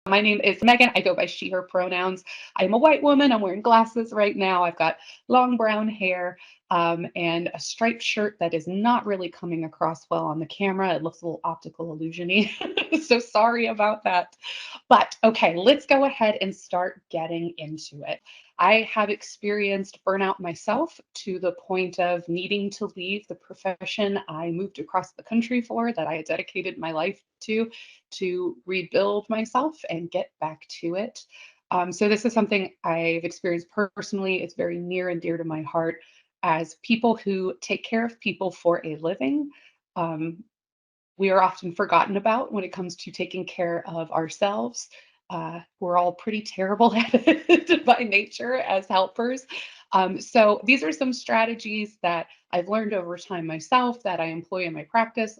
My name is Megan. I go by she, her pronouns. I'm a white woman. I'm wearing glasses right now. I've got long brown hair and a striped shirt that is not really coming across well on the camera. It looks a little optical illusion-y. So sorry about that. But okay, let's go ahead and start getting into it. I have experienced burnout myself to the point of needing to leave the profession I moved across the country for, that I had dedicated my life to rebuild myself and get back to it. So, this is something I've experienced personally. It's very near and dear to my heart. As people who take care of people for a living, um, we are often forgotten about when it comes to taking care of ourselves. We're all pretty terrible at it by nature as helpers. So, these are some strategies that I've learned over time myself that I employ in my practice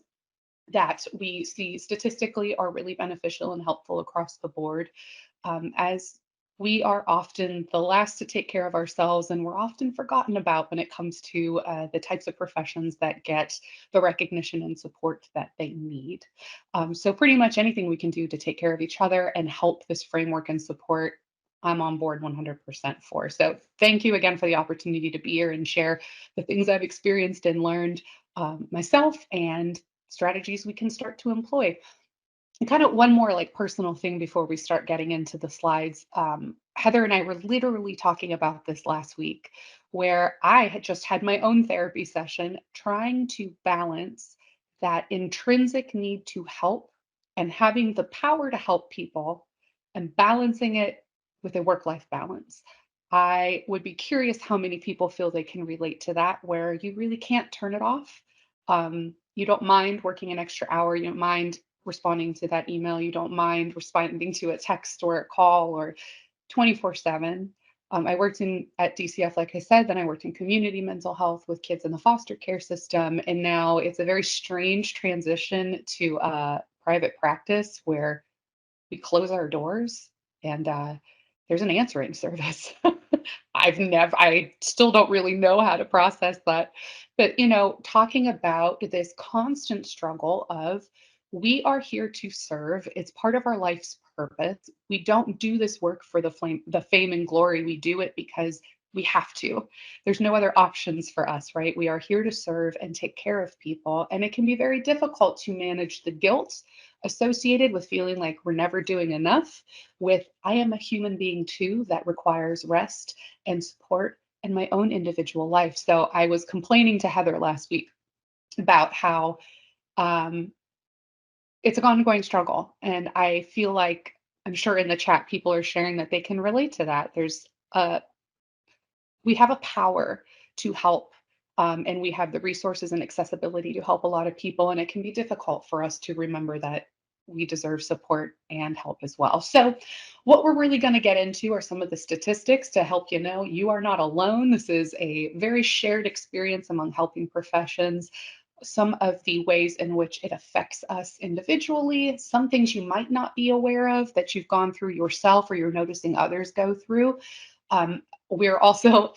that we see statistically are really beneficial and helpful across the board, as we are often the last to take care of ourselves, and we're often forgotten about when it comes to the types of professions that get the recognition and support that they need. So, pretty much anything we can do to take care of each other and help this framework and support, I'm on board 100% for. So, thank you again for the opportunity to be here and share the things I've experienced and learned myself and strategies we can start to employ. And kind of one more like personal thing before we start getting into the slides. Heather and I were literally talking about this last week, where I had just had my own therapy session trying to balance that intrinsic need to help and having the power to help people and balancing it with a work life balance. I would be curious how many people feel they can relate to that, where you really can't turn it off. You don't mind working an extra hour, you don't mind responding to that email, you don't mind responding to a text or a call or 24/7. I worked in at DCF, like I said, then I worked in community mental health with kids in the foster care system, and now it's a very strange transition to private practice where we close our doors and there's an answering service. I still don't really know how to process that. But, talking about this constant struggle of we are here to serve, it's part of our life's purpose. We don't do this work for the fame and glory. We do it because we have to. There's no other options for us, right? We are here to serve and take care of people. And it can be very difficult to manage the guilt associated with feeling like we're never doing enough, with I am a human being too that requires rest and support in my own individual life. So I was complaining to Heather last week about how um, it's an ongoing struggle. And I feel like I'm sure in the chat people are sharing that they can relate to that. We have a power to help. And we have the resources and accessibility to help a lot of people. And it can be difficult for us to remember that we deserve support and help as well. So, what we're really going to get into are some of the statistics to help you know you are not alone. This is a very shared experience among helping professions. Some of the ways in which it affects us individually, some things you might not be aware of that you've gone through yourself or you're noticing others go through. We're also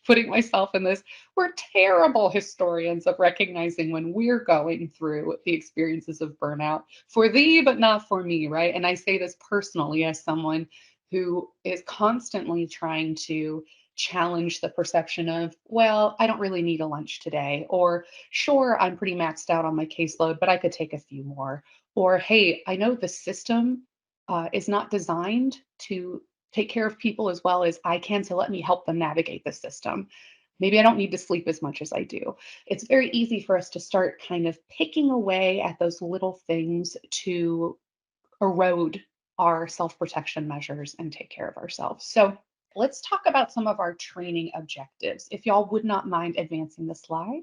putting myself in this, we're terrible historians of recognizing when we're going through the experiences of burnout for thee, but not for me, right? And I say this personally as someone who is constantly trying to challenge the perception of, well, I don't really need a lunch today, or sure, I'm pretty maxed out on my caseload, but I could take a few more, or hey, I know the system is not designed to take care of people as well as I can. So let me help them navigate the system. Maybe I don't need to sleep as much as I do. It's very easy for us to start kind of picking away at those little things to erode our self protection measures and take care of ourselves. So let's talk about some of our training objectives. If y'all would not mind advancing the slide.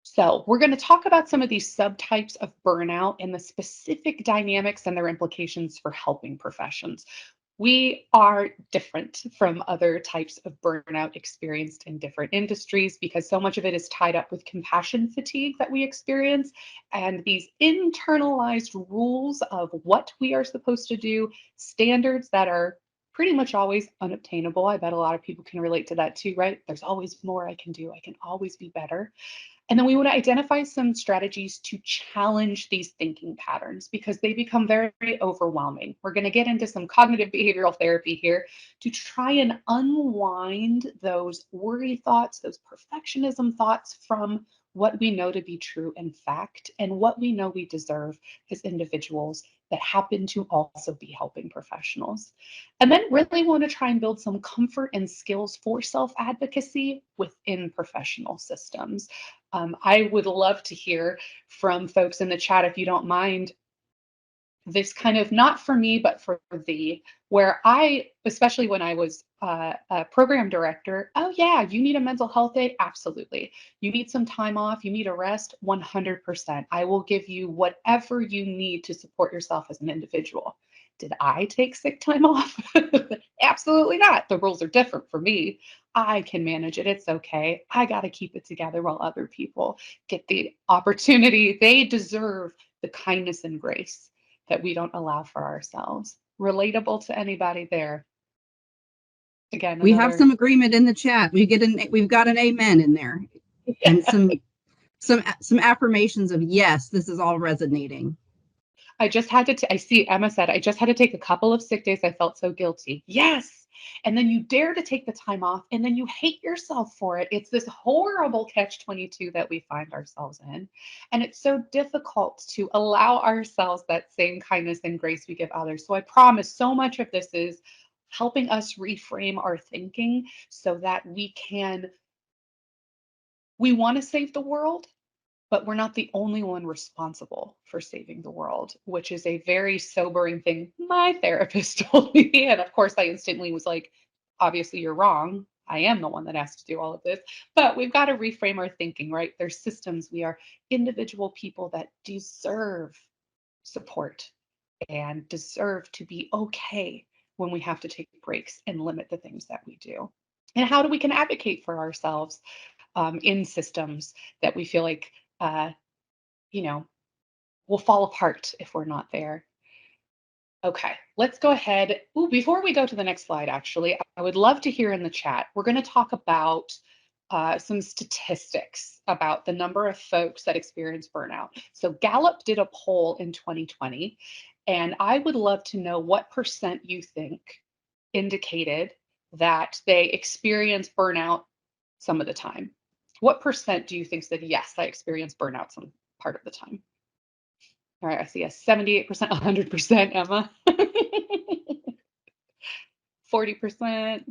So, we're going to talk about some of these subtypes of burnout and the specific dynamics and their implications for helping professions. We are different from other types of burnout experienced in different industries because so much of it is tied up with compassion fatigue that we experience and these internalized rules of what we are supposed to do, standards that are pretty much always unobtainable. I bet a lot of people can relate to that too, right? There's always more I can do. I can always be better. And then we want to identify some strategies to challenge these thinking patterns because they become very, very overwhelming. We're going to get into some cognitive behavioral therapy here to try and unwind those worry thoughts, those perfectionism thoughts from what we know to be true and fact, and what we know we deserve as individuals that happen to also be helping professionals. And then really want to try and build some comfort and skills for self advocacy within professional systems. I would love to hear from folks in the chat, if you don't mind, this kind of not for me, but for thee, where I, especially when I was a program director, oh, yeah, you need a mental health day? Absolutely. You need some time off? You need a rest? 100%. I will give you whatever you need to support yourself as an individual. Did I take sick time off? Absolutely not. The rules are different for me. I can manage it. It's okay. I got to keep it together while other people get the opportunity. They deserve the kindness and grace that we don't allow for ourselves. Relatable to anybody there? Again, We have another. some agreement in the chat. We've got an amen in there, and some affirmations of yes, this is all resonating. I just had to, I see Emma said, I just had to take a couple of sick days. I felt so guilty. Yes. And then you dare to take the time off and then you hate yourself for it. It's this horrible catch 22 that we find ourselves in. And it's so difficult to allow ourselves that same kindness and grace we give others. So I promise so much of this is helping us reframe our thinking so that we want to save the world, but we're not the only one responsible for saving the world, which is a very sobering thing my therapist told me. And of course, I instantly was like, obviously, you're wrong. I am the one that has to do all of this. But we've got to reframe our thinking, right? There's systems. We are individual people that deserve support and deserve to be okay when we have to take breaks and limit the things that we do. And how do we can advocate for ourselves in systems that we feel like uh, you know, will fall apart if we're not there. Okay, let's go ahead. Ooh, before we go to the next slide, actually, I would love to hear in the chat. We're going to talk about some statistics about the number of folks that experience burnout. So Gallup did a poll in 2020, and I would love to know what percent you think indicated that they experience burnout some of the time. What percent do you think said, yes, I experience burnout some part of the time? All right, I see a 78%, 100%, Emma. 40%,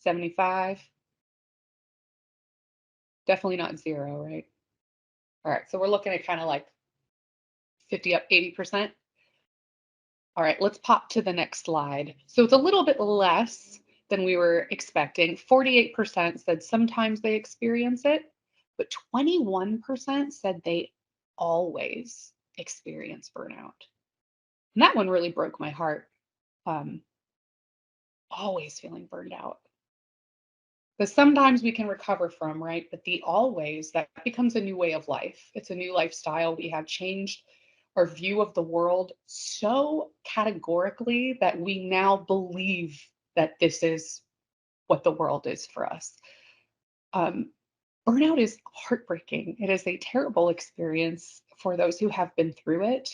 75. Definitely not zero, right? All right, so we're looking at kind of like 50 up, 80%. All right, let's pop to the next slide. So it's a little bit less than we were expecting. 48% said sometimes they experience it, but 21% said they always experience burnout. And that one really broke my heart. Always feeling burned out. Because sometimes we can recover from, right? But the always, that becomes a new way of life. It's a new lifestyle. We have changed our view of the world so categorically that we now believe that this is what the world is for us. Burnout is heartbreaking. It is a terrible experience for those who have been through it.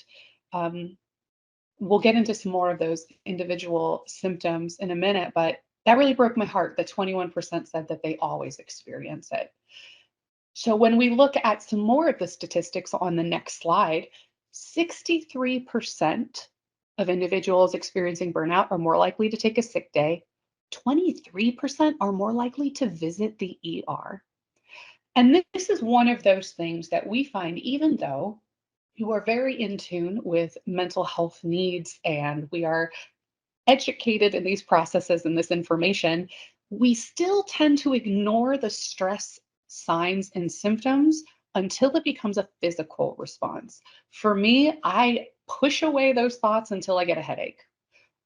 We'll get into some more of those individual symptoms in a minute, but that really broke my heart that 21% said that they always experience it. So when we look at some more of the statistics on the next slide, 63% of individuals experiencing burnout are more likely to take a sick day. 23% are more likely to visit the ER. And this is one of those things that we find, even though you are very in tune with mental health needs and we are educated in these processes and this information, we still tend to ignore the stress signs and symptoms until it becomes a physical response. For me, I push away those thoughts until I get a headache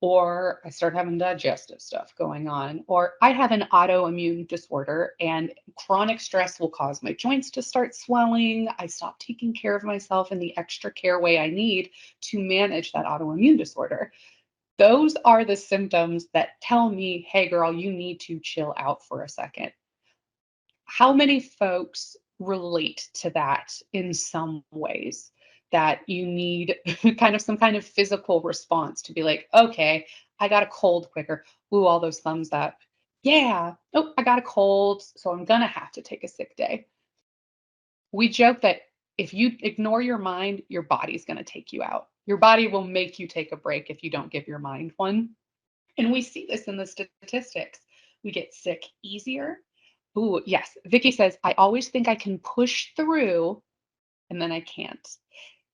or I start having digestive stuff going on, or I have an autoimmune disorder and chronic stress will cause my joints to start swelling. I stop taking care of myself in the extra care way I need to manage that autoimmune disorder. Those are the symptoms that tell me, hey, girl, you need to chill out for a second. How many folks relate to that in some ways? That you need kind of some kind of physical response to be like, okay, I got a cold quicker. Ooh, all those thumbs up. Yeah. Oh, I got a cold, so I'm gonna have to take a sick day. We joke that if you ignore your mind, your body's gonna take you out. Your body will make you take a break if you don't give your mind one. And we see this in the statistics. We get sick easier. Ooh, yes. Vicky says, I always think I can push through and then I can't.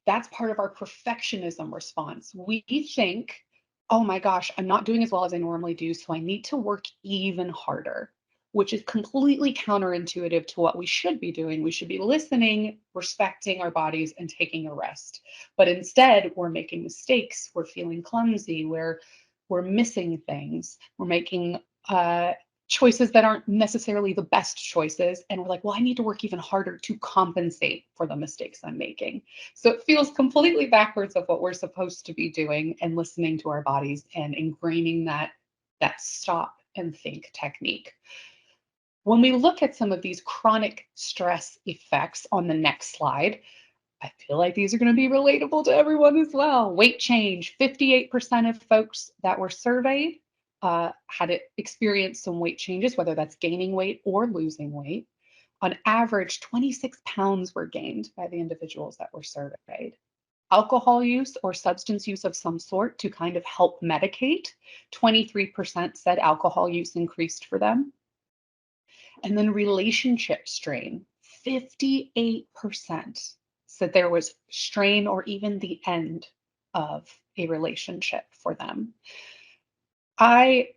That's part of our perfectionism response. We think, oh my gosh, I'm not doing as well as I normally do, so I need to work even harder, which is completely counterintuitive to what we should be doing. We should be listening, respecting our bodies, and taking a rest. But instead, we're making mistakes. We're feeling clumsy. We're missing things. We're making choices that aren't necessarily the best choices. And we're like, well, I need to work even harder to compensate for the mistakes I'm making. So it feels completely backwards of what we're supposed to be doing and listening to our bodies and ingraining that stop and think technique. When we look at some of these chronic stress effects on the next slide, I feel like these are going to be relatable to everyone as well. Weight change, 58% of folks that were surveyed had experienced some weight changes, whether that's gaining weight or losing weight. On average, 26 pounds were gained by the individuals that were surveyed. Alcohol use or substance use of some sort to kind of help medicate, 23% said alcohol use increased for them. And then relationship strain, 58% said there was strain or even the end of a relationship for them. I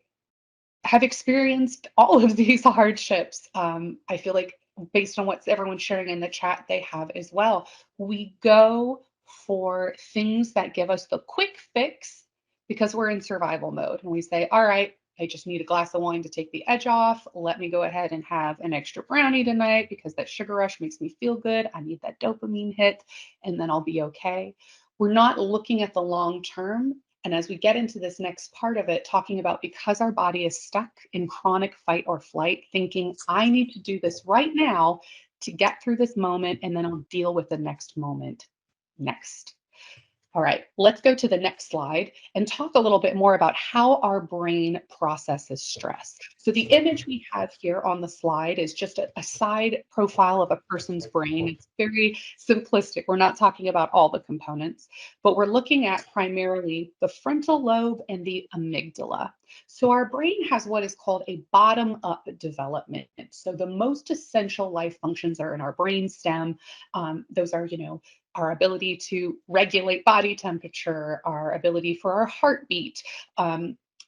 have experienced all of these hardships. I feel like based on what everyone's sharing in the chat, they have as well. We go for things that give us the quick fix because we're in survival mode. And we say, all right, I just need a glass of wine to take the edge off. Let me go ahead and have an extra brownie tonight because that sugar rush makes me feel good. I need that dopamine hit, and then I'll be okay. We're not looking at the long term. And as we get into this next part of it, talking about because our body is stuck in chronic fight or flight, thinking, I need to do this right now to get through this moment, and then I'll deal with the next moment next. All right, let's go to the next slide and talk a little bit more about how our brain processes stress. So the image we have here on the slide is just a side profile of a person's brain. It's very simplistic. We're not talking about all the components, but we're looking at primarily the frontal lobe and the amygdala. So our brain has what is called a bottom-up development. So the most essential life functions are in our brain stem. Those are, our ability to regulate body temperature, our ability for our heartbeat,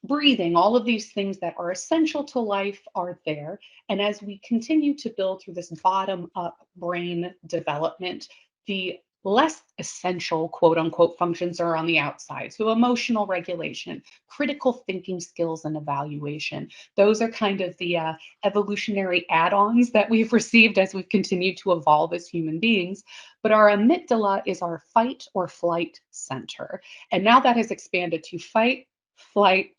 breathing, all of these things that are essential to life are there. And as we continue to build through this bottom up brain development, the less essential quote unquote functions are on the outside. So emotional regulation, critical thinking skills and evaluation. Those are kind of the evolutionary add-ons that we've received as we've continued to evolve as human beings. But our amygdala is our fight or flight center. And now that has expanded to fight, flight,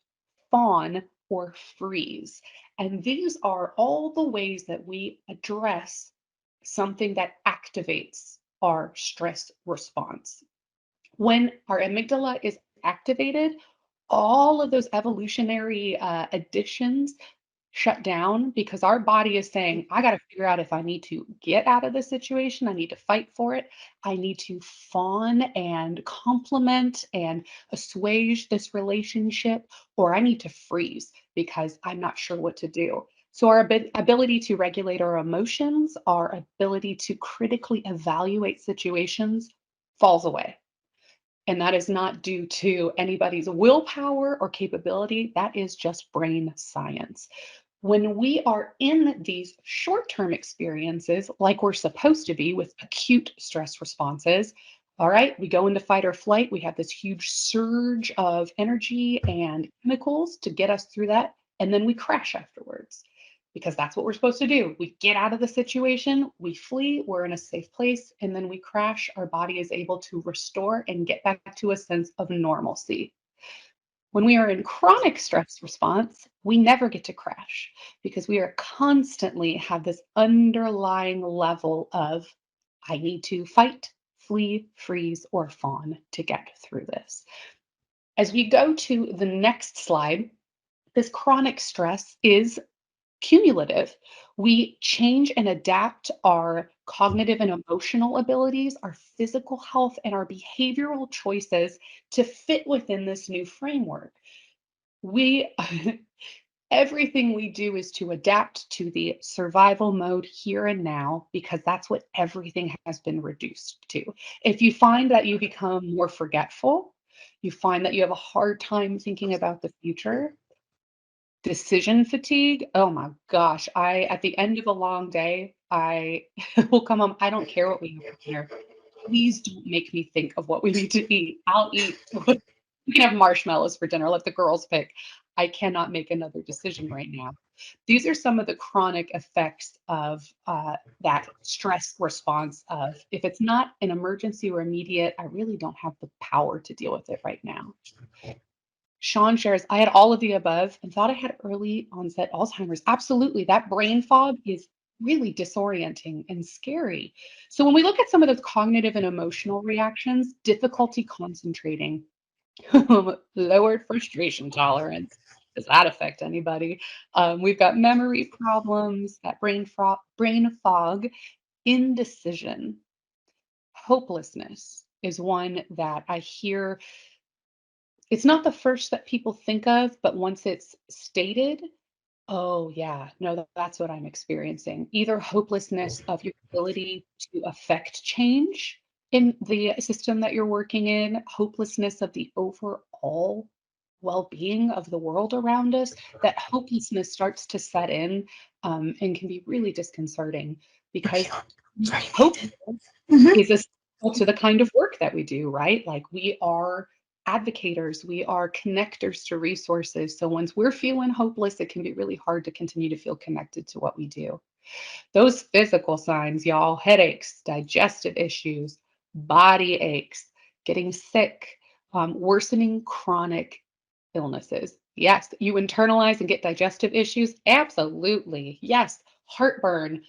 fawn, or freeze. And these are all the ways that we address something that activates our stress response. When our amygdala is activated, all of those evolutionary additions shut down because our body is saying, I got to figure out if I need to get out of the situation, I need to fight for it, I need to fawn and complement and assuage this relationship, or I need to freeze because I'm not sure what to do. So, our ability to regulate our emotions, our ability to critically evaluate situations falls away. And that is not due to anybody's willpower or capability. That is just brain science. When we are in these short term experiences, like we're supposed to be with acute stress responses, All right, we go into fight or flight. We have this huge surge of energy and chemicals to get us through that. And then we crash afterwards because that's what we're supposed to do. We get out of the situation, we flee, we're in a safe place, and then we crash. Our body is able to restore and get back to a sense of normalcy. When we are in chronic stress response, we never get to crash because we are constantly have this underlying level of I need to fight, flee, freeze, or fawn to get through this. As we go to the next slide, this chronic stress is cumulative. We change and adapt our cognitive and emotional abilities, our physical health, and our behavioral choices to fit within this new framework. We everything we do is to adapt to the survival mode here and now because that's what everything has been reduced to. If you find that you become more forgetful, you find that you have a hard time thinking about the future, decision fatigue, oh my gosh, I at the end of a long day, I will come home, I don't care what we have for dinner. Please don't make me think of what we need to eat. I'll eat. We can have marshmallows for dinner. Let the girls pick. I cannot make another decision right now. These are some of the chronic effects of that stress response of if it's not an emergency or immediate, I really don't have the power to deal with it right now. Sean shares, I had all of the above and thought I had early onset Alzheimer's. Absolutely. That brain fog is really disorienting and scary. So, when we look at some of those cognitive and emotional reactions, difficulty concentrating, lowered frustration tolerance. Does that affect anybody? We've got memory problems, that brain fog, indecision, hopelessness is one that I hear it's not the first that people think of, but once it's stated, oh, yeah, no, that's what I'm experiencing. Either hopelessness of your ability to affect change in the system that you're working in, hopelessness of the overall well-being of the world around us. That hopelessness starts to set in and can be really disconcerting because hope is essential to the kind of work that we do, right? Like we are advocators, we are connectors to resources. So once we're feeling hopeless, it can be really hard to continue to feel connected to what we do. Those physical signs, y'all, headaches, digestive issues, body aches, getting sick, worsening chronic illnesses. Yes, you internalize and get digestive issues. Absolutely. Yes, heartburn,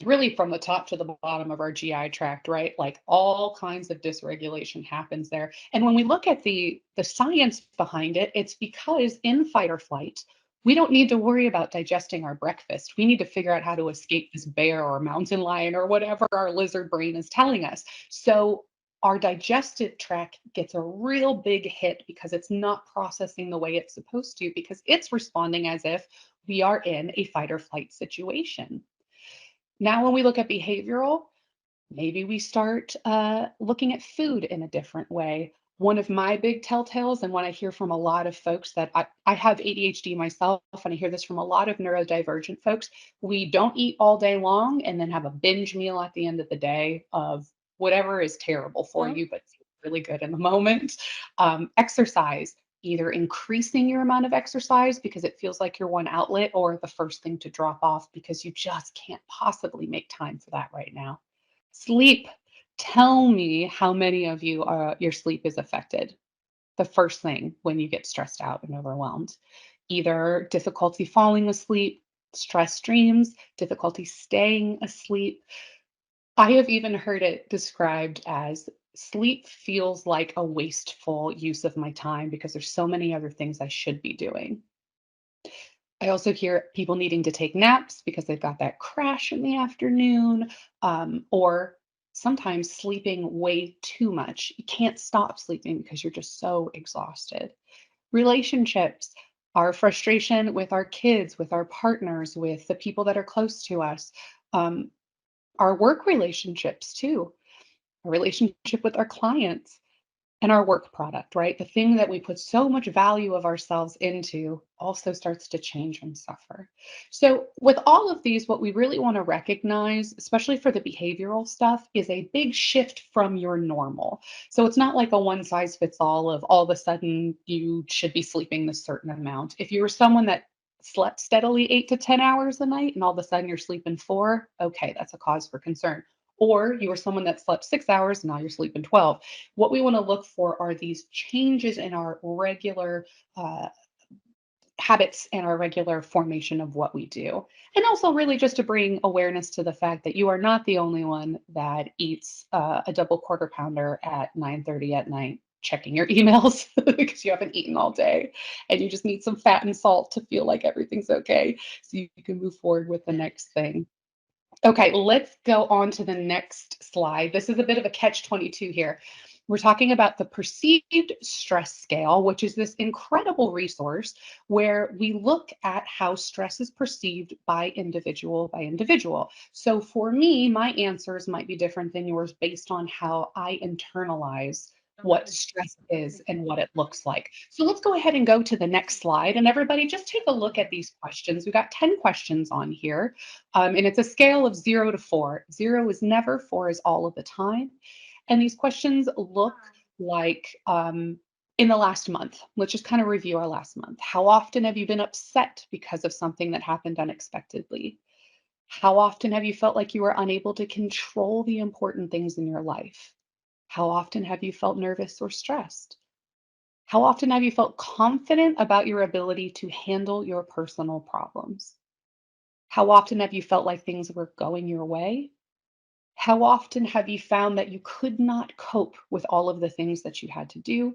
really from the top to the bottom of our GI tract, right? Like all kinds of dysregulation happens there. And when we look at the science behind it, it's because in fight or flight, we don't need to worry about digesting our breakfast. We need to figure out how to escape this bear or mountain lion or whatever our lizard brain is telling us. So our digestive tract gets a real big hit because it's not processing the way it's supposed to because it's responding as if we are in a fight or flight situation. Now, when we look at behavioral, maybe we start looking at food in a different way. One of my big telltales, and what I hear from a lot of folks that I have ADHD myself, and I hear this from a lot of neurodivergent folks, we don't eat all day long and then have a binge meal at the end of the day of whatever is terrible for you, but feels really good in the moment. Exercise, either increasing your amount of exercise because it feels like your one outlet, or the first thing to drop off because you just can't possibly make time for that right now. Sleep. Tell me how many of you are your sleep is affected the first thing when you get stressed out and overwhelmed. Either difficulty falling asleep, stress dreams, difficulty staying asleep. I have even heard it described as sleep feels like a wasteful use of my time because there's so many other things I should be doing. I also hear people needing to take naps because they've got that crash in the afternoon, or sometimes sleeping way too much. You can't stop sleeping because you're just so exhausted. Relationships, our frustration with our kids, with our partners, with the people that are close to us, um, our work relationships too, our relationship with our clients. and our work product, right? The thing that we put so much value of ourselves into also starts to change and suffer. So, with all of these, what we really want to recognize, especially for the behavioral stuff, is a big shift from your normal. So, it's not like a one size fits all of a sudden you should be sleeping this certain amount. If you were someone that slept steadily 8 to 10 hours a night and all of a sudden you're sleeping four, okay, that's a cause for concern. Or you were someone that slept 6 hours and now you're sleeping 12. What we want to look for are these changes in our regular uh, habits and our regular formation of what we do. And also, really, just to bring awareness to the fact that you are not the only one that eats a double quarter pounder at 9:30 at night, checking your emails because you haven't eaten all day and you just need some fat and salt to feel like everything's okay. So you can move forward with the next thing. Okay, let's go on to the next slide. This is a bit of a catch-22 here. We're talking about the perceived stress scale, which is this incredible resource where we look at how stress is perceived by individual by individual. So for me, my answers might be different than yours based on how I internalize what stress is and what it looks like. So let's go ahead and go to the next slide. And everybody, just take a look at these questions. We've got 10 questions on here. And it's a scale of 0 to 4. 0 is never, 4 is all of the time. And these questions look like in the last month. Let's just kind of review our last month. How often have you been upset because of something that happened unexpectedly? How often have you felt like you were unable to control the important things in your life? How often have you felt nervous or stressed? How often have you felt confident about your ability to handle your personal problems? How often have you felt like things were going your way? How often have you found that you could not cope with all of the things that you had to do?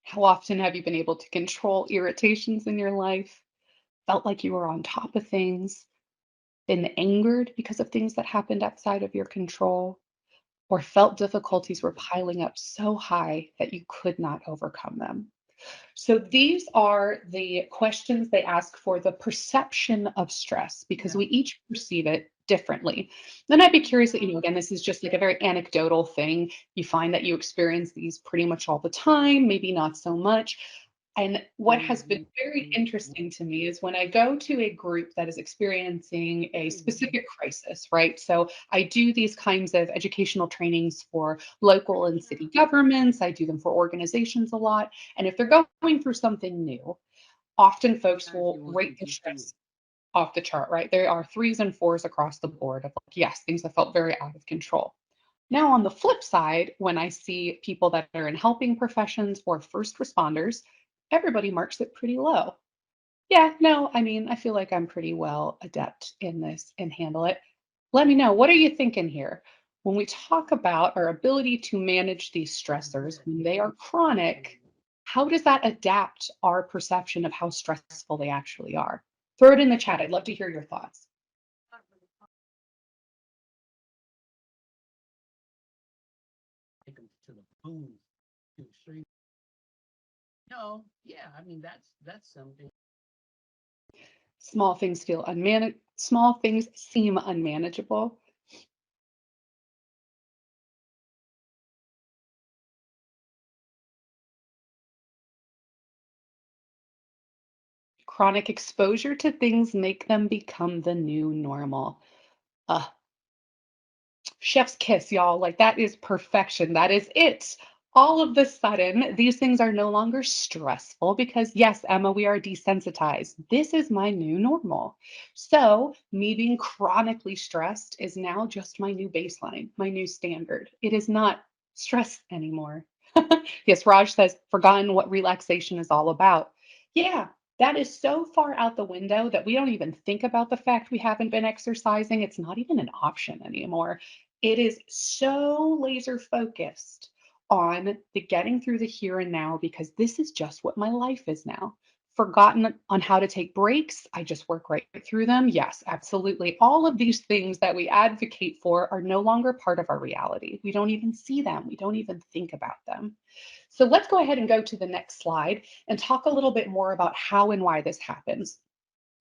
How often have you been able to control irritations in your life? Felt like you were on top of things? Been angered because of things that happened outside of your control? Or felt difficulties were piling up so high that you could not overcome them? So these are the questions they ask for the perception of stress because Yeah. we each perceive it differently. Then I'd be curious that, again, this is just like a very anecdotal thing. You find that you experience these pretty much all the time, maybe not so much. And what has been very interesting to me is when I go to a group that is experiencing a specific crisis, right? So I do these kinds of educational trainings for local and city governments. I do them for organizations a lot. And if they're going through something new, often folks will rate their stress off the chart, right? There are threes and fours across the board of like, yes, things have felt very out of control. Now, on the flip side, when I see people that are in helping professions or first responders, everybody marks it pretty low. Yeah, no, I mean, I feel like I'm pretty well adept in this and handle it. Let me know, what are you thinking here? When we talk about our ability to manage these stressors when they are chronic, how does that adapt our perception of how stressful they actually are? Throw it in the chat. I'd love to hear your thoughts. Take them to the booth to extreme. No, yeah, I mean that's something. Small things seem unmanageable. Chronic exposure to things make them become the new normal. Uh, Chef's kiss, y'all. Like that is perfection. That is it. All of the sudden, these things are no longer stressful because, yes, Emma, we are desensitized. This is my new normal. So, me being chronically stressed is now just my new baseline, my new standard. It is not stress anymore. Yes, Raj says, forgotten what relaxation is all about. Yeah, that is so far out the window that we don't even think about the fact we haven't been exercising. It's not even an option anymore. It is so laser focused on the getting through the here and now because this is just what my life is now. Forgotten on how to take breaks. I just work right through them. Yes, absolutely. All of these things that we advocate for are no longer part of our reality. We don't even see them, we don't even think about them. So let's go ahead and go to the next slide and talk a little bit more about how and why this happens.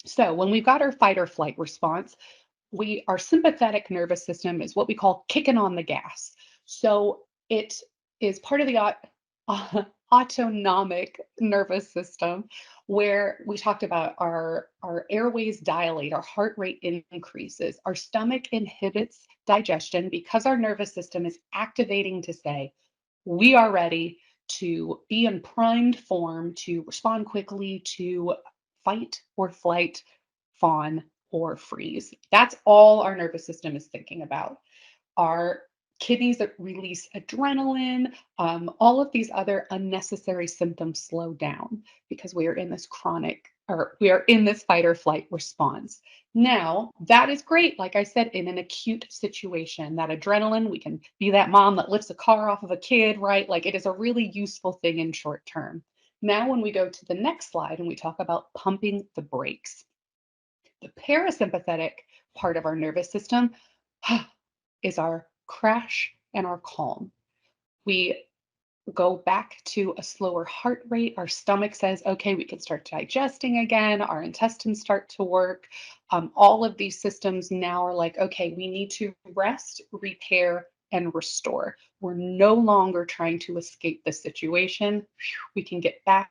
So when we've got our fight or flight response, our sympathetic nervous system is what we call kicking on the gas. So it is part of the autonomic nervous system, where we talked about our airways dilate, our heart rate increases, our stomach inhibits digestion because our nervous system is activating to say, we are ready to be in primed form to respond quickly to fight or flight, fawn or freeze. That's all our nervous system is thinking about. Our kidneys that release adrenaline, all of these other unnecessary symptoms slow down because we are in this chronic, or we are in this fight or flight response. Now, that is great. Like I said, in an acute situation, that adrenaline, we can be that mom that lifts a car off of a kid, right? Like, it is a really useful thing in short term. Now, when we go to the next slide and we talk about pumping the brakes, the parasympathetic part of our nervous system is our crash and our calm. We go back to a slower heart rate. Our stomach says, okay, we can start digesting again. Our intestines start to work. All of these systems now are like, okay, we need to rest, repair, and restore. We're no longer trying to escape the situation. We can get back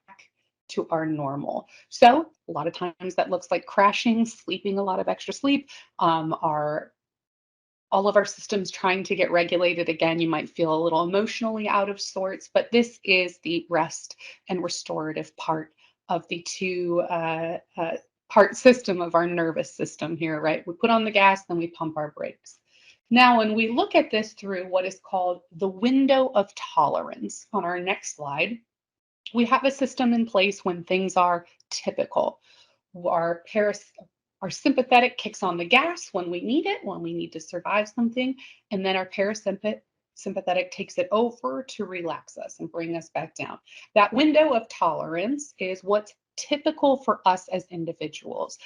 to our normal. So a lot of times that looks like crashing, sleeping a lot of extra sleep, our all of our systems trying to get regulated again. You might feel a little emotionally out of sorts, but this is the rest and restorative part of the two part system of our nervous system here, right? We put on the gas, then we pump our brakes. Now, when we look at this through what is called the window of tolerance on our next slide, we have a system in place when things are typical. Our our sympathetic kicks on the gas when we need it, when we need to survive something, and then our parasympathetic takes it over to relax us and bring us back down. That window of tolerance is what's typical for us as individuals.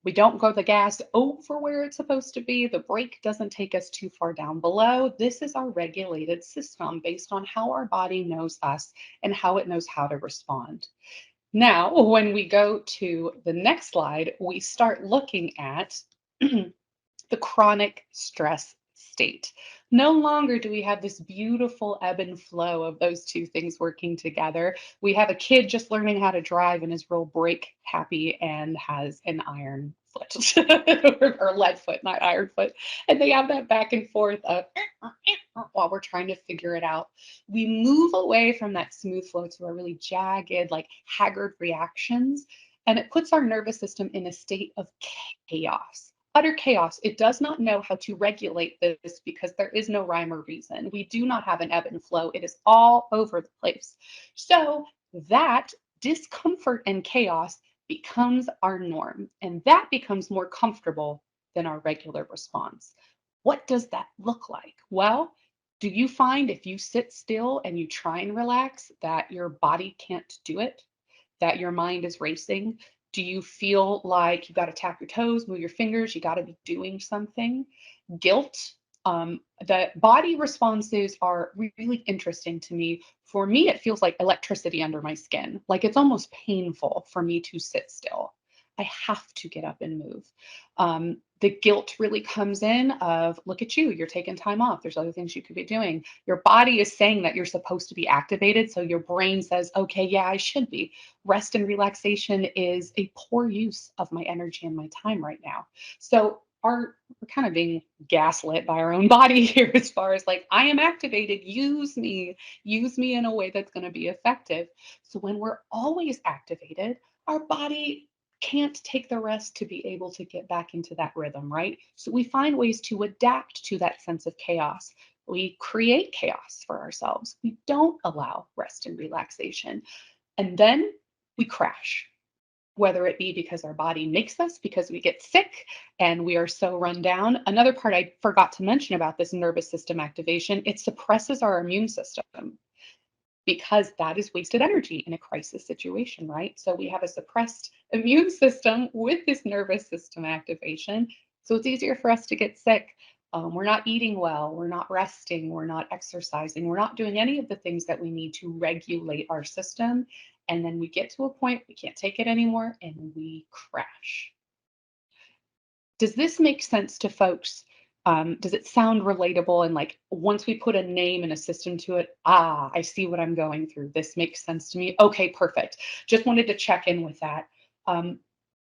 We don't go the gas over where it's supposed to be. The brake doesn't take us too far down below. This is our regulated system based on how our body knows us and how it knows how to respond. Now, when we go to the next slide, we start looking at the chronic stress state. No longer do we have this beautiful ebb and flow of those two things working together. We have a kid just learning how to drive and is real brake happy and has an iron foot or lead foot, not iron foot. And they have that back and forth of while we're trying to figure it out. We move away from that smooth flow to a really jagged, like haggard reactions. And it puts our nervous system in a state of chaos, utter chaos. It does not know how to regulate this because there is no rhyme or reason. We do not have an ebb and flow. It is all over the place. So that discomfort and chaos becomes our norm, and that becomes more comfortable than our regular response. What does that look like? Well, do you find if you sit still and you try and relax that your body can't do it? That your mind is racing? Do you feel like you got to tap your toes, move your fingers, you got to be doing something? Guilt. The body responses are really interesting to me. For me, it feels like electricity under my skin. Like it's almost painful for me to sit still. I have to get up and move. The guilt really comes in of, look at you, you're taking time off. There's other things you could be doing. Your body is saying that you're supposed to be activated. So your brain says, okay, yeah, I should be. Rest and relaxation is a poor use of my energy and my time right now. So we're kind of being gaslit by our own body here as far as like, I am activated, use me in a way that's going to be effective. So when we're always activated, our body can't take the rest to be able to get back into that rhythm, right? So we find ways to adapt to that sense of chaos. We create chaos for ourselves. We don't allow rest and relaxation. And then we crash, whether it be because our body makes us, because we get sick and we are so run down. Another part I forgot to mention about this nervous system activation, it suppresses our immune system because that is wasted energy in a crisis situation, right? So we have a suppressed immune system with this nervous system activation. So it's easier for us to get sick. We're not eating well, we're not resting, we're not exercising, we're not doing any of the things that we need to regulate our system. And then we get to a point we can't take it anymore and we crash. Does this make sense to folks Does it sound relatable? And like once we put a name and a system to it, I see what I'm going through. This makes sense to me. Okay, perfect. Just wanted to check in with that. Um,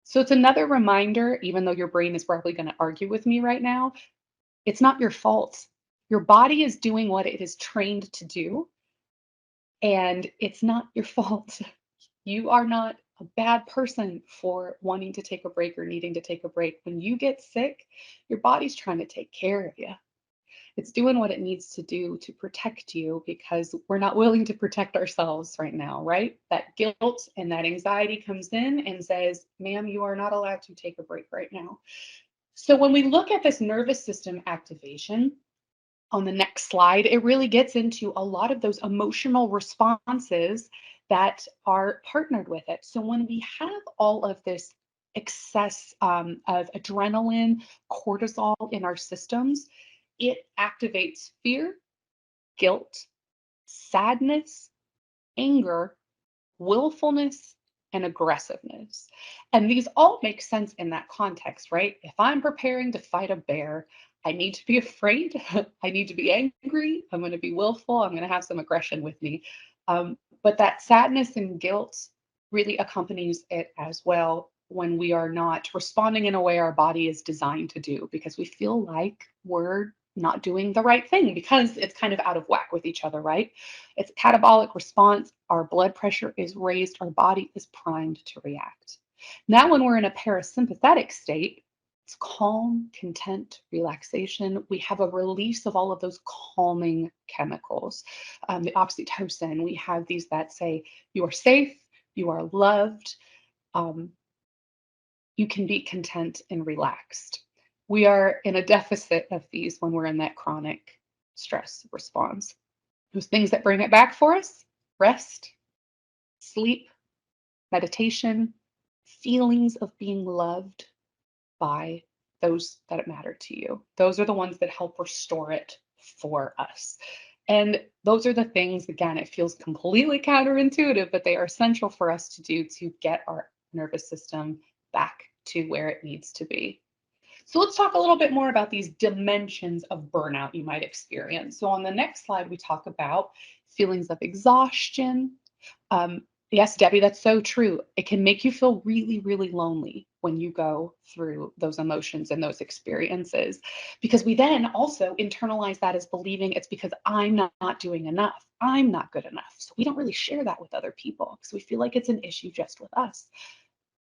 so it's another reminder, even though your brain is probably going to argue with me right now, it's not your fault. Your body is doing what it is trained to do, and it's not your fault. You are not a bad person for wanting to take a break or needing to take a break. When you get sick, your body's trying to take care of you. It's doing what it needs to do to protect you because we're not willing to protect ourselves right now, right? That guilt and that anxiety comes in and says, ma'am, you are not allowed to take a break right now. So when we look at this nervous system activation, on the next slide, it really gets into a lot of those emotional responses that are partnered with it. So when we have all of this excess of adrenaline, cortisol in our systems, it activates fear, guilt, sadness, anger, willfulness, and aggressiveness. And these all make sense in that context, right? If I'm preparing to fight a bear, I need to be afraid. I need to be angry. I'm going to be willful. I'm going to have some aggression with me. But that sadness and guilt really accompanies it as well when we are not responding in a way our body is designed to do because we feel like we're not doing the right thing because it's kind of out of whack with each other, right? It's a catabolic response. Our blood pressure is raised. Our body is primed to react. Now, when we're in a parasympathetic state, it's calm, content, relaxation. We have a release of all of those calming chemicals, the oxytocin. We have these that say, you are safe, you are loved, um, you can be content and relaxed. We are in a deficit of these when we're in that chronic stress response. Those things that bring it back for us: rest, sleep, meditation, feelings of being loved by those that matter to you. Those are the ones that help restore it for us. And those are the things, again, it feels completely counterintuitive, but they are essential for us to do to get our nervous system back to where it needs to be. So let's talk a little bit more about these dimensions of burnout you might experience. So on the next slide, we talk about feelings of exhaustion. Yes, Debbie, that's so true. It can make you feel really, really lonely when you go through those emotions and those experiences, because we then also internalize that as believing it's because I'm not doing enough. I'm not good enough. So we don't really share that with other people because we feel like it's an issue just with us.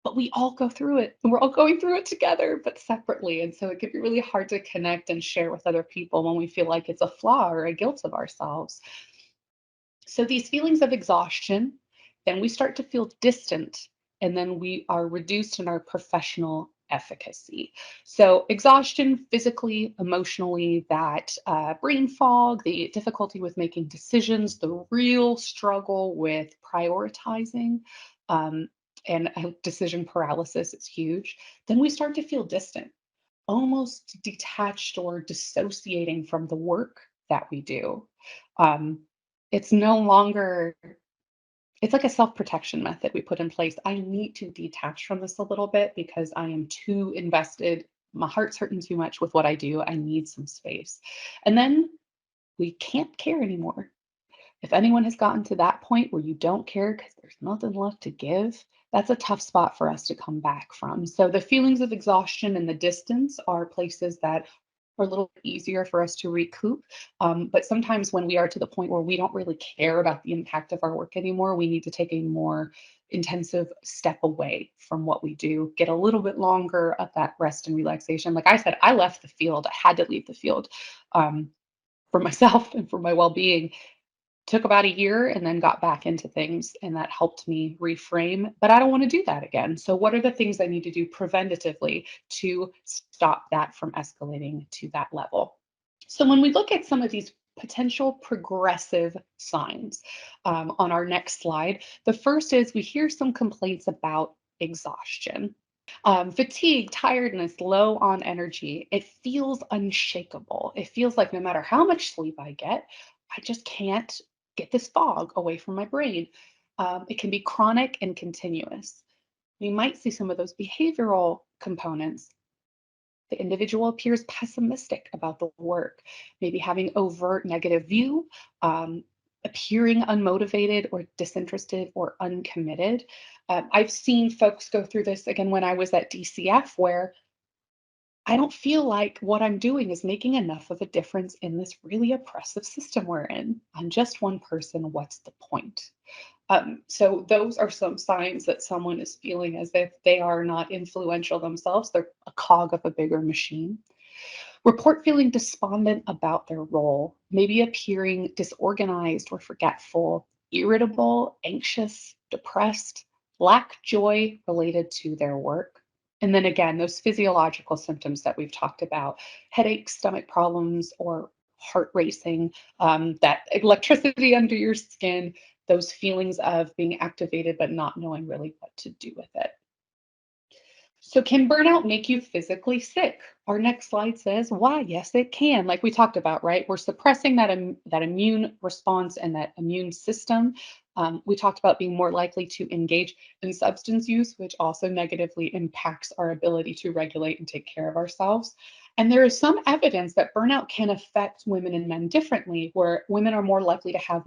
But we all go through it and we're all going through it together, but separately. And so it can be really hard to connect and share with other people when we feel like it's a flaw or a guilt of ourselves. So these feelings of exhaustion, then we start to feel distant, and then we are reduced in our professional efficacy. So exhaustion, physically, emotionally, that brain fog, the difficulty with making decisions, the real struggle with prioritizing, um, and decision paralysis is huge. Then we start to feel distant, almost detached or dissociating from the work that we do. Um, it's no longer, it's like a self-protection method we put in place. I need to detach from this a little bit because I am too invested. My heart's hurting too much with what I do. I need some space. And then we can't care anymore. If anyone has gotten to that point where you don't care because there's nothing left to give, that's a tough spot for us to come back from. So the feelings of exhaustion and the distance are places that are a little bit easier for us to recoup. But sometimes when we are to the point where we don't really care about the impact of our work anymore, we need to take a more intensive step away from what we do, get a little bit longer of that rest and relaxation. Like I said, I left the field. I had to leave the field for myself and for my well-being. Took about a year and then got back into things, and that helped me reframe, but I don't want to do that again. So what are the things I need to do preventatively to stop that from escalating to that level? So when we look at some of these potential progressive signs on our next slide, the first is we hear some complaints about exhaustion. Fatigue, tiredness, low on energy. It feels unshakable. It feels like no matter how much sleep I get, I just can't get this fog away from my brain. It can be chronic and continuous. We might see some of those behavioral components The individual appears pessimistic about the work, maybe having overt negative view, appearing unmotivated or disinterested or uncommitted. I've seen folks go through this again when I was at DCF, where I don't feel like what I'm doing is making enough of a difference in this really oppressive system we're in. I'm just one person. What's the point? So those are some signs that someone is feeling as if they are not influential themselves. They're a cog of a bigger machine. Report feeling despondent about their role, maybe appearing disorganized or forgetful, irritable, anxious, depressed, lack joy related to their work. And then again, those physiological symptoms that we've talked about, headaches, stomach problems, or heart racing, that electricity under your skin, those feelings of being activated but not knowing really what to do with it. So can burnout make you physically sick? Our next slide says, why? Yes, it can. Like we talked about, right? We're suppressing that immune response and that immune system. We talked about being more likely to engage in substance use, which also negatively impacts our ability to regulate and take care of ourselves. And there is some evidence that burnout can affect women and men differently, where women are more likely to have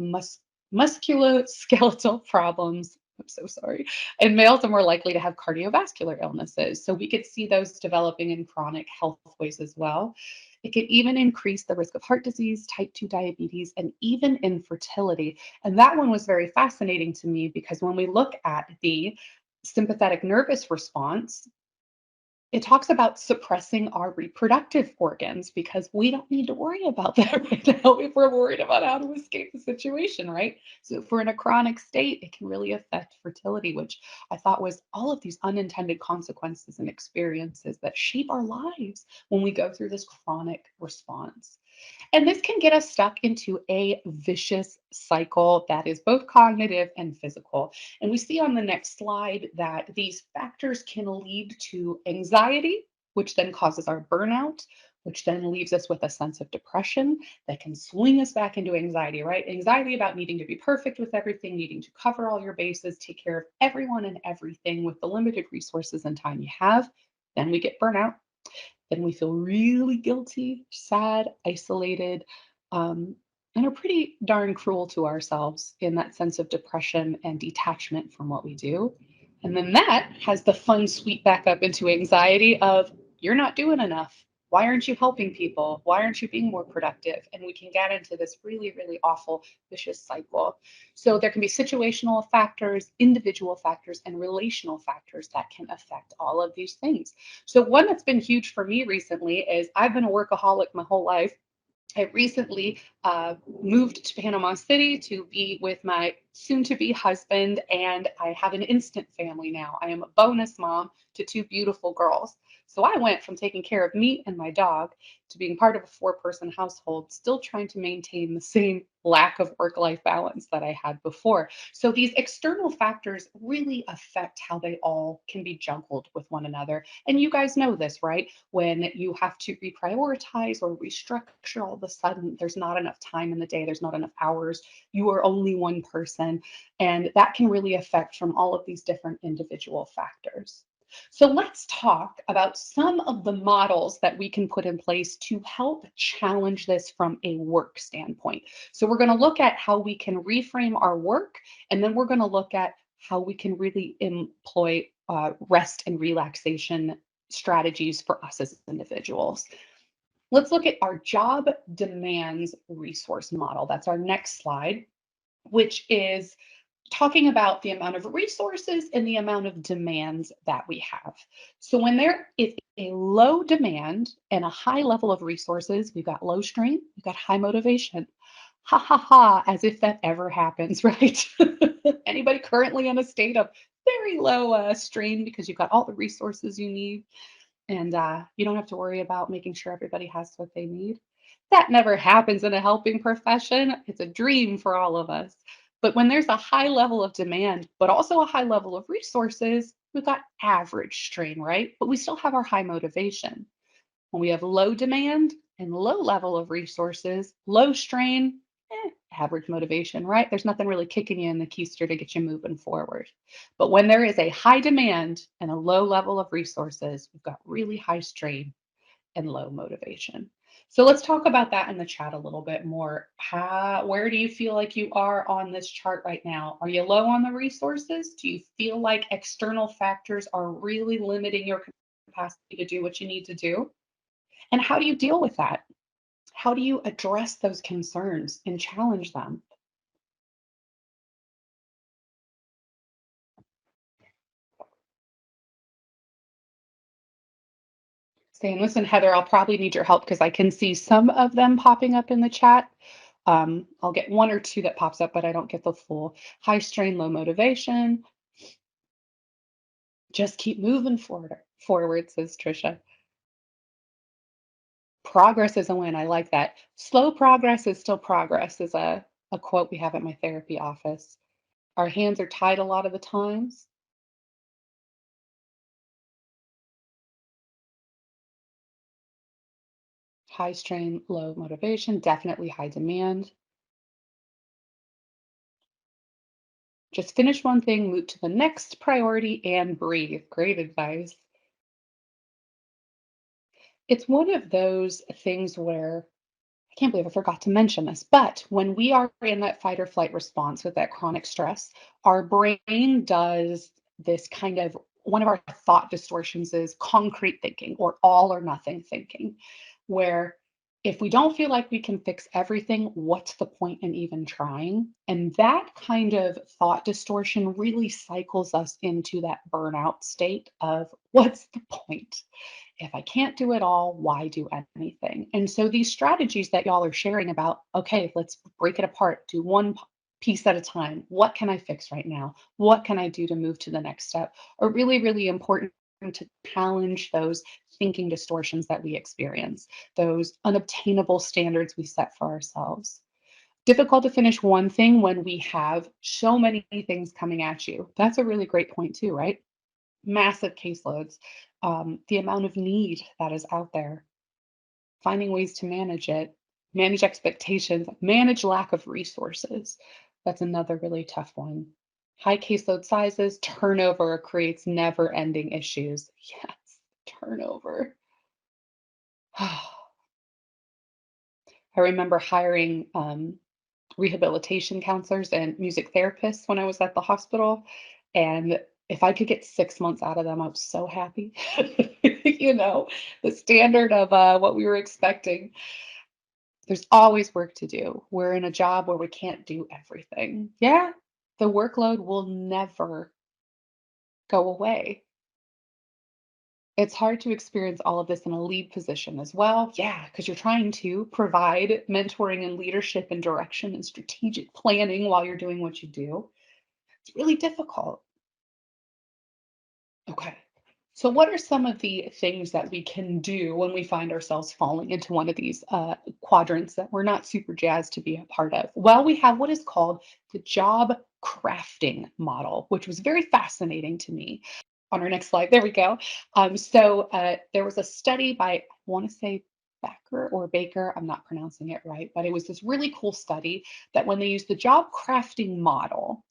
musculoskeletal problems. I'm so sorry, and males are more likely to have cardiovascular illnesses. So we could see those developing in chronic health ways as well. It could even increase the risk of heart disease, type 2 diabetes, and even infertility. And that one was very fascinating to me because when we look at the sympathetic nervous response, it talks about suppressing our reproductive organs because we don't need to worry about that right now if we're worried about how to escape the situation, right? So if we're in a chronic state, it can really affect fertility, which I thought was all of these unintended consequences and experiences that shape our lives when we go through this chronic response. And this can get us stuck into a vicious cycle that is both cognitive and physical. And we see on the next slide that these factors can lead to anxiety, which then causes our burnout, which then leaves us with a sense of depression that can swing us back into anxiety, right? Anxiety about needing to be perfect with everything, needing to cover all your bases, take care of everyone and everything with the limited resources and time you have. Then we get burnout. Then we feel really guilty, sad, isolated, and are pretty darn cruel to ourselves in that sense of depression and detachment from what we do. And then that has the fun sweep back up into anxiety of you're not doing enough. Why aren't you helping people? Why aren't you being more productive? And we can get into this really, really awful, vicious cycle. So there can be situational factors, individual factors, and relational factors that can affect all of these things. So one that's been huge for me recently is I've been a workaholic my whole life. I recently moved to Panama City to be with my soon to be husband, and I have an instant family now. I am a bonus mom to two beautiful girls. So I went from taking care of me and my dog to being part of a four-person household, still trying to maintain the same lack of work-life balance that I had before. So these external factors really affect how they all can be juggled with one another. And you guys know this, right? When you have to reprioritize or restructure, all of a sudden there's not enough time in the day, there's not enough hours, you are only one person, and that can really affect from all of these different individual factors. So let's talk about some of the models that we can put in place to help challenge this from a work standpoint. So we're going to look at how we can reframe our work, and then we're going to look at how we can really employ rest and relaxation strategies for us as individuals. Let's look at our job demands resource model. That's our next slide, which is talking about the amount of resources and the amount of demands that we have. So when there is a low demand and a high level of resources, we've got low strain, we've got high motivation. Ha ha ha, as if that ever happens, right? Anybody currently in a state of very low strain because you've got all the resources you need and you don't have to worry about making sure everybody has what they need? That never happens in a helping profession. It's a dream for all of us. But when there's a high level of demand, but also a high level of resources, we've got average strain, right? But we still have our high motivation. When we have low demand and low level of resources, low strain, average motivation, right? There's nothing really kicking you in the keister to get you moving forward. But when there is a high demand and a low level of resources, we've got really high strain. and low motivation. So let's talk about that in the chat a little bit more. Where do you feel like you are on this chart right now? Are you low on the resources? Do you feel like external factors are really limiting your capacity to do what you need to do? And how do you deal with that? How do you address those concerns and challenge them? Saying, listen, Heather, I'll probably need your help because I can see some of them popping up in the chat. I'll get one or two that pops up, but I don't get the full. High strain, low motivation. Just keep moving forward, says Trisha. Progress is a win. I like that. Slow progress is still progress is a quote we have at my therapy office. Our hands are tied a lot of the times. High strain, low motivation, definitely high demand. Just finish one thing, move to the next priority, and breathe. Great advice. It's one of those things where I can't believe I forgot to mention this, but when we are in that fight or flight response with that chronic stress, our brain does this kind of one of our thought distortions is concrete thinking or all or nothing thinking, where if we don't feel like we can fix everything, what's the point in even trying? And that kind of thought distortion really cycles us into that burnout state of what's the point? If I can't do it all, why do anything? And so these strategies that y'all are sharing about, okay, let's break it apart, do one piece at a time. What can I fix right now? What can I do to move to the next step? Are really, really important to challenge those thinking distortions that we experience, those unobtainable standards we set for ourselves. Difficult to finish one thing when we have so many things coming at you. That's a really great point, too, right? Massive caseloads, the amount of need that is out there, finding ways to manage it, manage expectations, manage lack of resources. That's another really tough one. High caseload sizes, turnover creates never ending issues. Yes, turnover. I remember hiring rehabilitation counselors and music therapists when I was at the hospital. And if I could get 6 months out of them, I was so happy. The standard of what we were expecting. There's always work to do. We're in a job where we can't do everything. Yeah, the workload will never go away. It's hard to experience all of this in a lead position as well. Yeah, because you're trying to provide mentoring and leadership and direction and strategic planning while you're doing what you do. It's really difficult. Okay. So, what are some of the things that we can do when we find ourselves falling into one of these quadrants that we're not super jazzed to be a part of? Well, we have what is called the job crafting model, which was very fascinating to me. On our next slide, there we go. There was a study by, I want to say Becker or Baker, I'm not pronouncing it right, but it was this really cool study that when they used the job crafting model,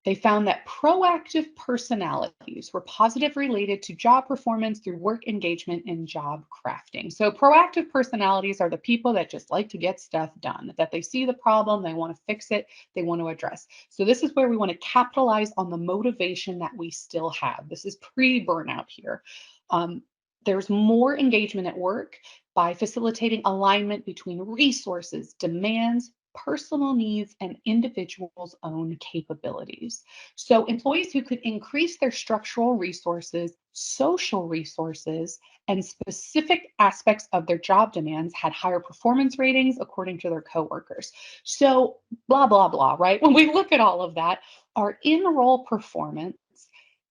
they found that proactive personalities were positive related to job performance through work engagement and job crafting. So proactive personalities are the people that just like to get stuff done, that they see the problem, they want to fix it, they want to address. So this is where we want to capitalize on the motivation that we still have. This is pre-burnout here. There's more engagement at work by facilitating alignment between resources, demands, personal needs, and individuals' own capabilities. So, employees who could increase their structural resources, social resources, and specific aspects of their job demands had higher performance ratings according to their coworkers. So, blah, blah, blah, right? When we look at all of that, our in role performance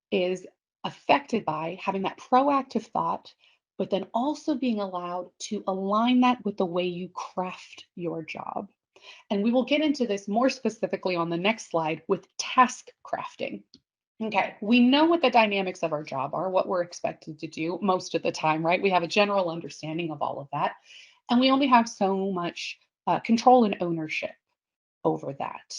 is affected by having that proactive thought, but then also being allowed to align that with the way you craft your job. And we will get into this more specifically on the next slide with task crafting. Okay, we know what the dynamics of our job are, what we're expected to do most of the time, right? We have a general understanding of all of that. And we only have so much control and ownership over that.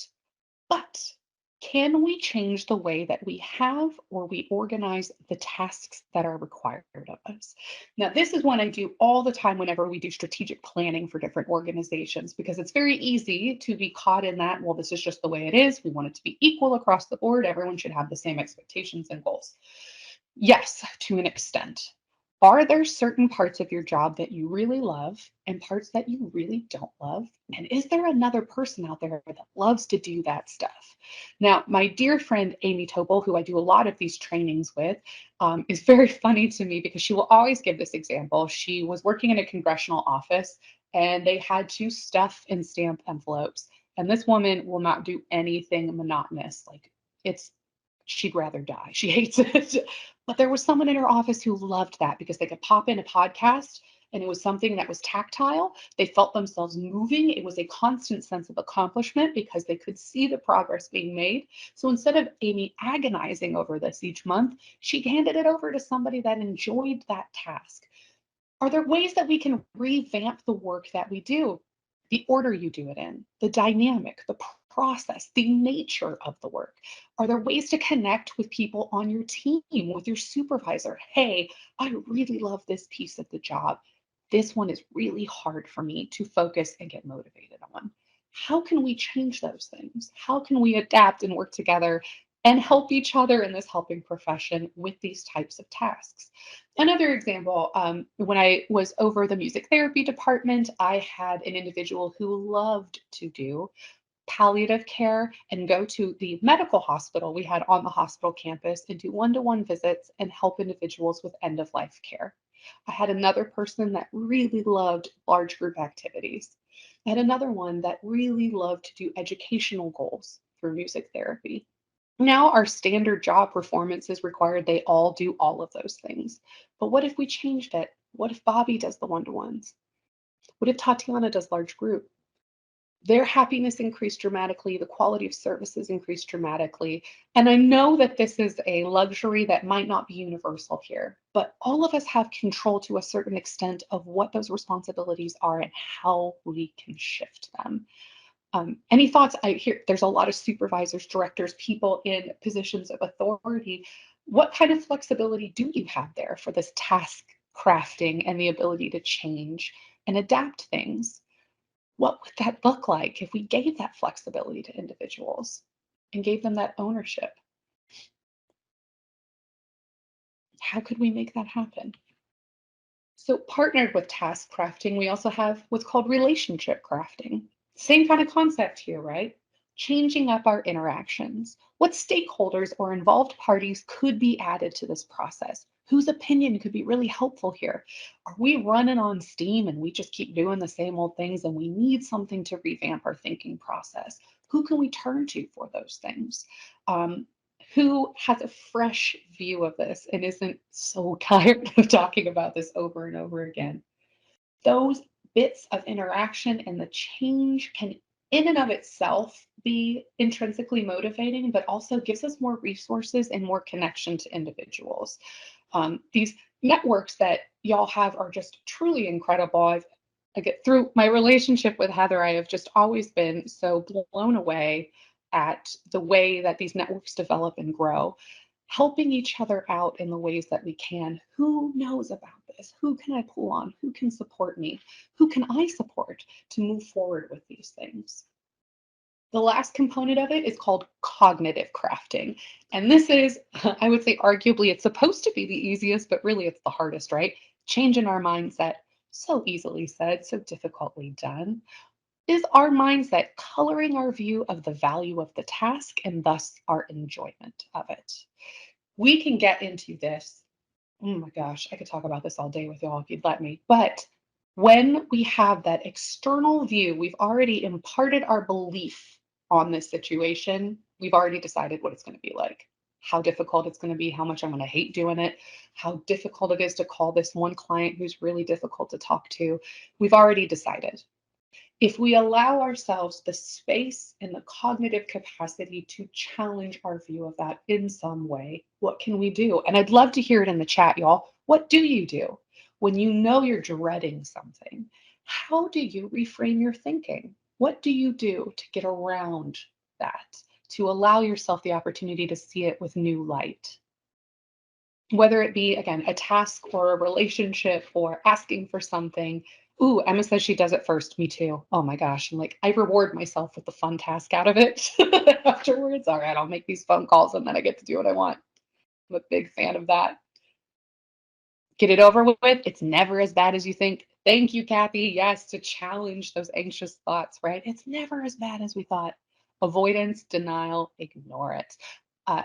But Can we change the way that we have or we organize the tasks that are required of us? Now, this is one I do all the time whenever we do strategic planning for different organizations, because it's very easy to be caught in that, well, this is just the way it is. We want it to be equal across the board. Everyone should have the same expectations and goals. Yes, to an extent. Are there certain parts of your job that you really love and parts that you really don't love? And is there another person out there that loves to do that stuff? Now, my dear friend Amy Topol, who I do a lot of these trainings with, is very funny to me because she will always give this example. She was working in a congressional office and they had to stuff and stamp envelopes. And this woman will not do anything monotonous. Like it's she'd rather die. She hates it. But there was someone in her office who loved that because they could pop in a podcast and it was something that was tactile. They felt themselves moving. It was a constant sense of accomplishment because they could see the progress being made. So instead of Amy agonizing over this each month, she handed it over to somebody that enjoyed that task. Are there ways that we can revamp the work that we do? The order you do it in, the dynamic, the process, the nature of the work. Are there ways to connect with people on your team, with your supervisor? Hey, I really love this piece of the job. This one is really hard for me to focus and get motivated on. How can we change those things? How can we adapt and work together and help each other in this helping profession with these types of tasks? Another example, when I was over the music therapy department, I had an individual who loved to do palliative care and go to the medical hospital we had on the hospital campus and do one-to-one visits and help individuals with end of life care. I had another person that really loved large group activities. I had another one that really loved to do educational goals through music therapy. Now our standard job performance is required they all do all of those things. But what if we changed it? What if Bobby does the one-to-ones? What if Tatiana does large group? Their happiness increased dramatically, the quality of services increased dramatically. And I know that this is a luxury that might not be universal here, but all of us have control to a certain extent of what those responsibilities are and how we can shift them. Any thoughts? I hear there's a lot of supervisors, directors, people in positions of authority. What kind of flexibility do you have there for this task crafting and the ability to change and adapt things? What would that look like if we gave that flexibility to individuals and gave them that ownership? How could we make that happen? So, partnered with task crafting, we also have what's called relationship crafting. Same kind of concept here, right? Changing up our interactions. What stakeholders or involved parties could be added to this process? Whose opinion could be really helpful here? Are we running on steam and we just keep doing the same old things and we need something to revamp our thinking process? Who can we turn to for those things? Um, who has a fresh view of this and isn't so tired of talking about this over and over again? Those bits of interaction and the change can, in and of itself, be intrinsically motivating, but also gives us more resources and more connection to individuals. These networks that y'all have are just truly incredible. I get through my relationship with Heather, I have just always been so blown away at the way that these networks develop and grow, helping each other out in the ways that we can. Who knows about this? Who can I pull on? Who can support me? Who can I support to move forward with these things? The last component of it is called cognitive crafting. And this is, I would say, arguably, it's supposed to be the easiest, but really it's the hardest, right? Changing our mindset. So easily said, so difficultly done. Is our mindset coloring our view of the value of the task and thus our enjoyment of it? We can get into this. Oh my gosh, I could talk about this all day with y'all if you'd let me. But when we have that external view, we've already imparted our belief on this situation. We've already decided what it's going to be like, how difficult it's going to be, how much I'm going to hate doing it, how difficult it is to call this one client who's really difficult to talk to. We've already decided. If we allow ourselves the space and the cognitive capacity to challenge our view of that in some way, what can we do? And I'd love to hear it in the chat, y'all. What do you do when you know you're dreading something? How do you reframe your thinking? What do you do to get around that, to allow yourself the opportunity to see it with new light. Whether it be, again, a task or a relationship or asking for something. Ooh, Emma says she does it first. Me too. Oh my gosh. I'm like, I reward myself with the fun task out of it afterwards. All right, I'll make these phone calls and then I get to do what I want. I'm a big fan of that. Get it over with. It's never as bad as you think. Thank you, Kathy. Yes, to challenge those anxious thoughts, right? It's never as bad as we thought. Avoidance, denial, ignore it.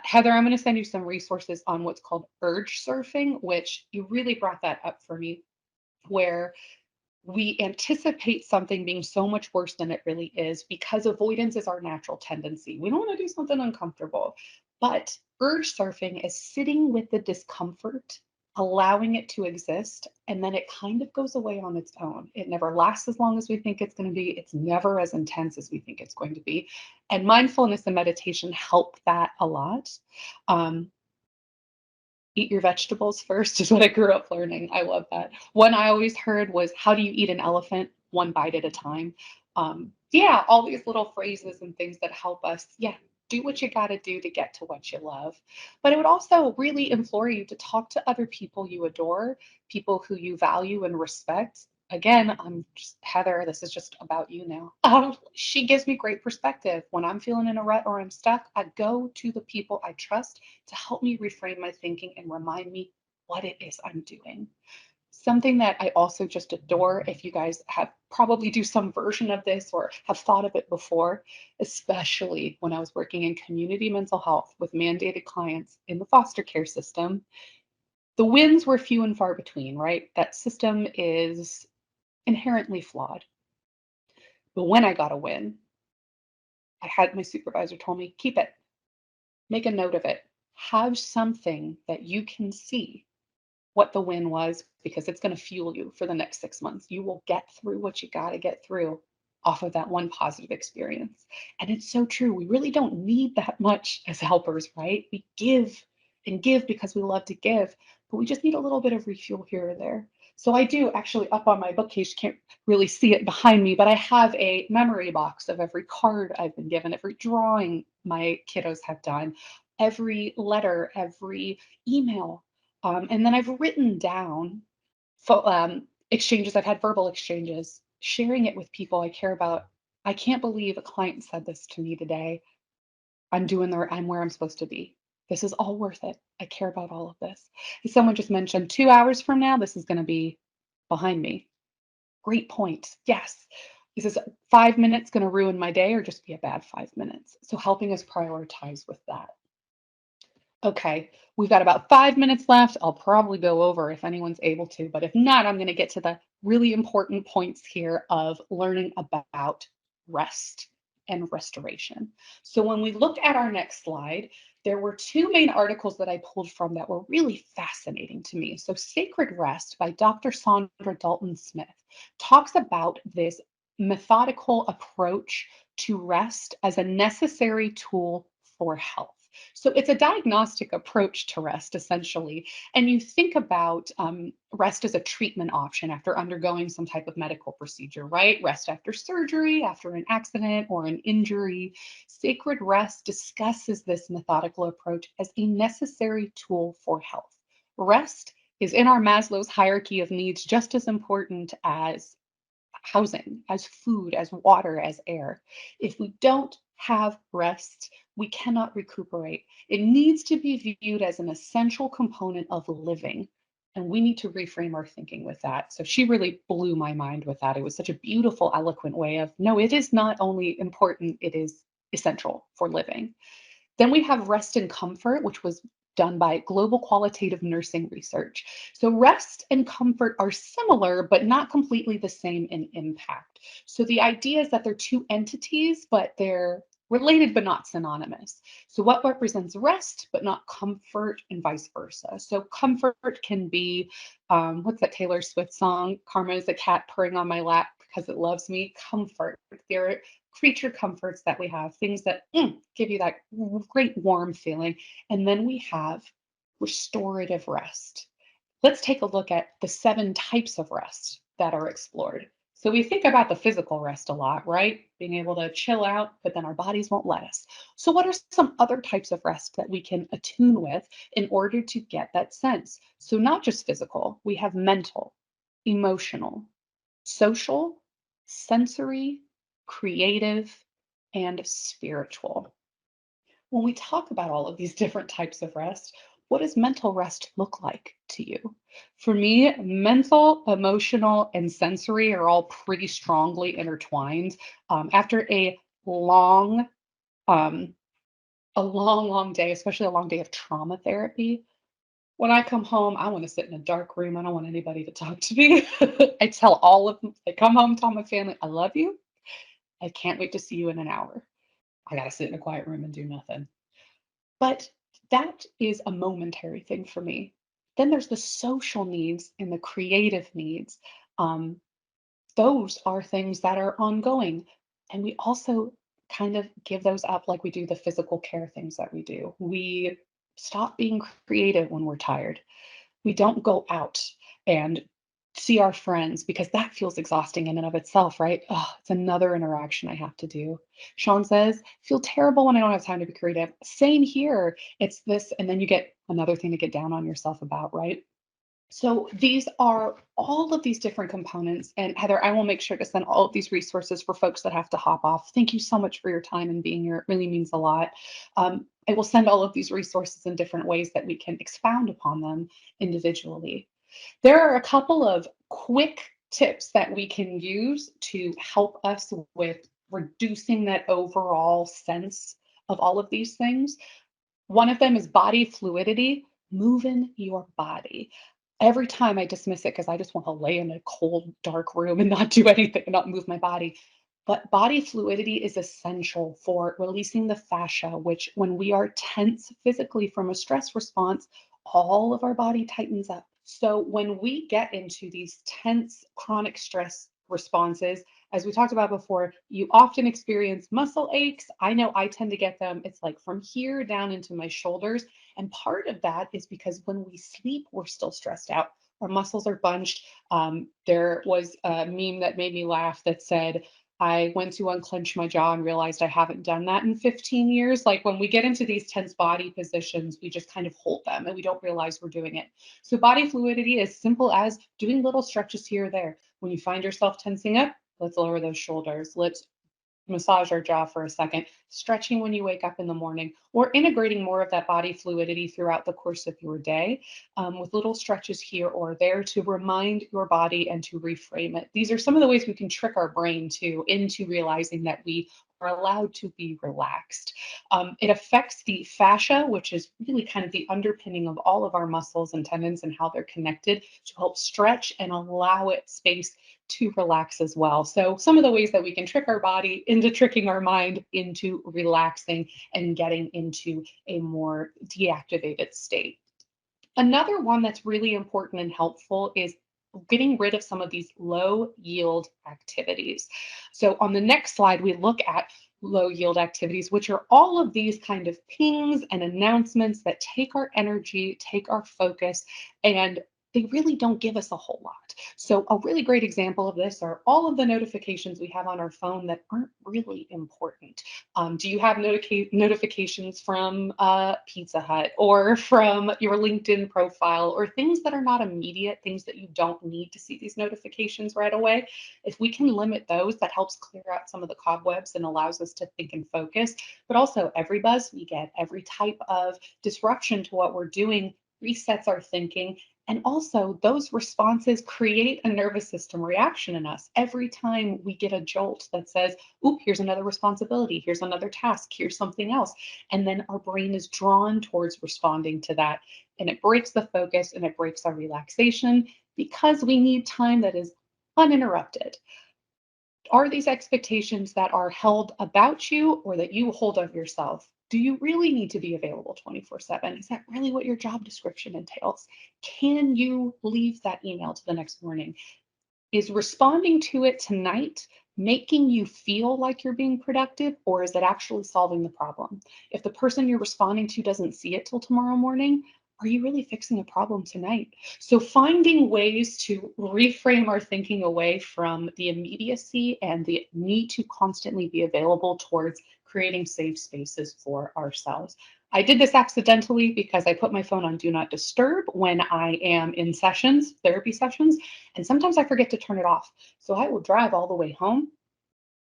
Heather, I'm going to send you some resources on what's called urge surfing, which you really brought that up for me, where we anticipate something being so much worse than it really is because avoidance is our natural tendency. We don't want to do something uncomfortable. But urge surfing is sitting with the discomfort, allowing it to exist, and then it kind of goes away on its own. It never lasts as long as we think it's going to be. It's never as intense as we think it's going to be. And mindfulness and meditation help that a lot. Eat your vegetables first is what I grew up learning. I love that. One I always heard was, how do you eat an elephant? One bite at a time. Yeah, all these little phrases and things that help us, yeah, do what you got to do to get to what you love. But it would also really implore you to talk to other people you adore, people who you value and respect. Again, I'm just, Heather, this is just about you now. She gives me great perspective. When I'm feeling in a rut or I'm stuck, I go to the people I trust to help me reframe my thinking and remind me what it is I'm doing. Something that I also just adore, if you guys have probably do some version of this or have thought of it before, especially when I was working in community mental health with mandated clients in the foster care system, the wins were few and far between, right? That system is inherently flawed. But when I got a win, I had my supervisor told me, keep it, make a note of it, have something that you can see what the win was, because it's going to fuel you for the next 6 months. You will get through what you got to get through off of that one positive experience. And it's so true. We really don't need that much as helpers, right? We give and give because we love to give, but we just need a little bit of refuel here or there. So I do actually, up on my bookcase, you can't really see it behind me, but I have a memory box of every card I've been given, every drawing my kiddos have done, every letter, every email. And then I've written down exchanges. I've had verbal exchanges, sharing it with people I care about. I can't believe a client said this to me today. I'm where I'm supposed to be. This is all worth it. I care about all of this. Someone just mentioned 2 hours from now, this is going to be behind me. Great point. Yes. Is this 5 minutes going to ruin my day or just be a bad 5 minutes? So helping us prioritize with that. Okay, we've got about 5 minutes left. I'll probably go over if anyone's able to, but if not, I'm going to get to the really important points here of learning about rest and restoration. So when we look at our next slide, there were two main articles that I pulled from that were really fascinating to me. So Sacred Rest by Dr. Sandra Dalton Smith talks about this methodical approach to rest as a necessary tool for health. So it's a diagnostic approach to rest, essentially. And you think about rest as a treatment option after undergoing some type of medical procedure, right? Rest after surgery, after an accident or an injury. Sacred Rest discusses this methodical approach as a necessary tool for health. Rest is in our Maslow's hierarchy of needs just as important as housing, as food, as water, as air. If we don't have rest, we cannot recuperate. It needs to be viewed as an essential component of living. And we need to reframe our thinking with that. So she really blew my mind with that. It was such a beautiful, eloquent way of, no, it is not only important, it is essential for living. Then we have Rest and Comfort, which was done by Global Qualitative Nursing Research. So rest and comfort are similar, but not completely the same in impact. So the idea is that they're two entities, but they're related but not synonymous. So what represents rest but not comfort, and vice versa. So comfort can be, what's that Taylor Swift song? Karma is a cat purring on my lap because it loves me. Comfort. They're creature comforts that we have, things that give you that great warm feeling. And then we have restorative rest. Let's take a look at the 7 types of rest that are explored. So we think about the physical rest a lot, right? Being able to chill out, but then our bodies won't let us. So, what are some other types of rest that we can attune with in order to get that sense? So, not just physical, we have mental, emotional, social, sensory, creative, and spiritual. When we talk about all of these different types of rest, what does mental rest look like to you? For me, mental, emotional, and sensory are all pretty strongly intertwined. After long, um, long day, especially a long day of trauma therapy, when I come home, I want to sit in a dark room. I don't want anybody to talk to me. I tell all of them, I come home, tell my family, I love you. I can't wait to see you in an hour. I got to sit in a quiet room and do nothing. But that is a momentary thing for me. Then there's the social needs and the creative needs. Um, those are things that are ongoing. And we also kind of give those up like we do the physical care things that we do. We stop being creative when we're tired. We don't go out and see our friends because that feels exhausting in and of itself, right? Oh, it's another interaction I have to do. Sean says, feel terrible when I don't have time to be creative. Same here. It's this, and then you get another thing to get down on yourself about, right? So these are all of these different components. And Heather, I will make sure to send all of these resources for folks that have to hop off. Thank you so much for your time and being here. It really means a lot. I will send all of these resources in different ways that we can expound upon them individually. There are a couple of quick tips that we can use to help us with reducing that overall sense of all of these things. One of them is body fluidity, moving your body. Every time I dismiss it because I just want to lay in a cold, dark room and not do anything and not move my body. But body fluidity is essential for releasing the fascia, which, when we are tense physically from a stress response, all of our body tightens up. So, when we get into these tense chronic stress responses, as we talked about before, you often experience muscle aches. I know I tend to get them. It's like from here down into my shoulders. And part of that is because when we sleep, we're still stressed out. Our muscles are bunched. There was a meme that made me laugh that said, I went to unclench my jaw and realized I haven't done that in 15 years. Like when we get into these tense body positions, we just kind of hold them and we don't realize we're doing it. So, body fluidity is simple as doing little stretches here or there. When you find yourself tensing up, let's lower those shoulders. Let's massage our jaw for a second, stretching when you wake up in the morning, or integrating more of that body fluidity throughout the course of your day with little stretches here or there to remind your body and to reframe it. These are some of the ways we can trick our brain into realizing that we are allowed to be relaxed. It affects the fascia, which is really kind of the underpinning of all of our muscles and tendons and how they're connected to help stretch and allow it space to relax as well. So, some of the ways that we can trick our body into tricking our mind into relaxing and getting into a more deactivated state. Another one that's really important and helpful is getting rid of some of these low yield activities. So, on the next slide, we look at low yield activities, which are all of these kind of pings and announcements that take our energy, take our focus, and they really don't give us a whole lot. So, a really great example of this are all of the notifications we have on our phone that aren't really important. Do you have notifications from Pizza Hut or from your LinkedIn profile or things that are not immediate, things that you don't need to see these notifications right away? If we can limit those, that helps clear out some of the cobwebs and allows us to think and focus. But also, every buzz we get, every type of disruption to what we're doing resets our thinking. And also, those responses create a nervous system reaction in us. Every time we get a jolt that says, oop, here's another responsibility, here's another task, here's something else. And then our brain is drawn towards responding to that. And it breaks the focus and it breaks our relaxation because we need time that is uninterrupted. Are these expectations that are held about you or that you hold of yourself? Do you really need to be available 24/7? Is that really what your job description entails? Can you leave that email to the next morning? Is responding to it tonight making you feel like you're being productive, or is it actually solving the problem? If the person you're responding to doesn't see it till tomorrow morning, are you really fixing a problem tonight? So finding ways to reframe our thinking away from the immediacy and the need to constantly be available towards creating safe spaces for ourselves. I did this accidentally because I put my phone on do not disturb when I am in sessions, therapy sessions, and sometimes I forget to turn it off. So I will drive all the way home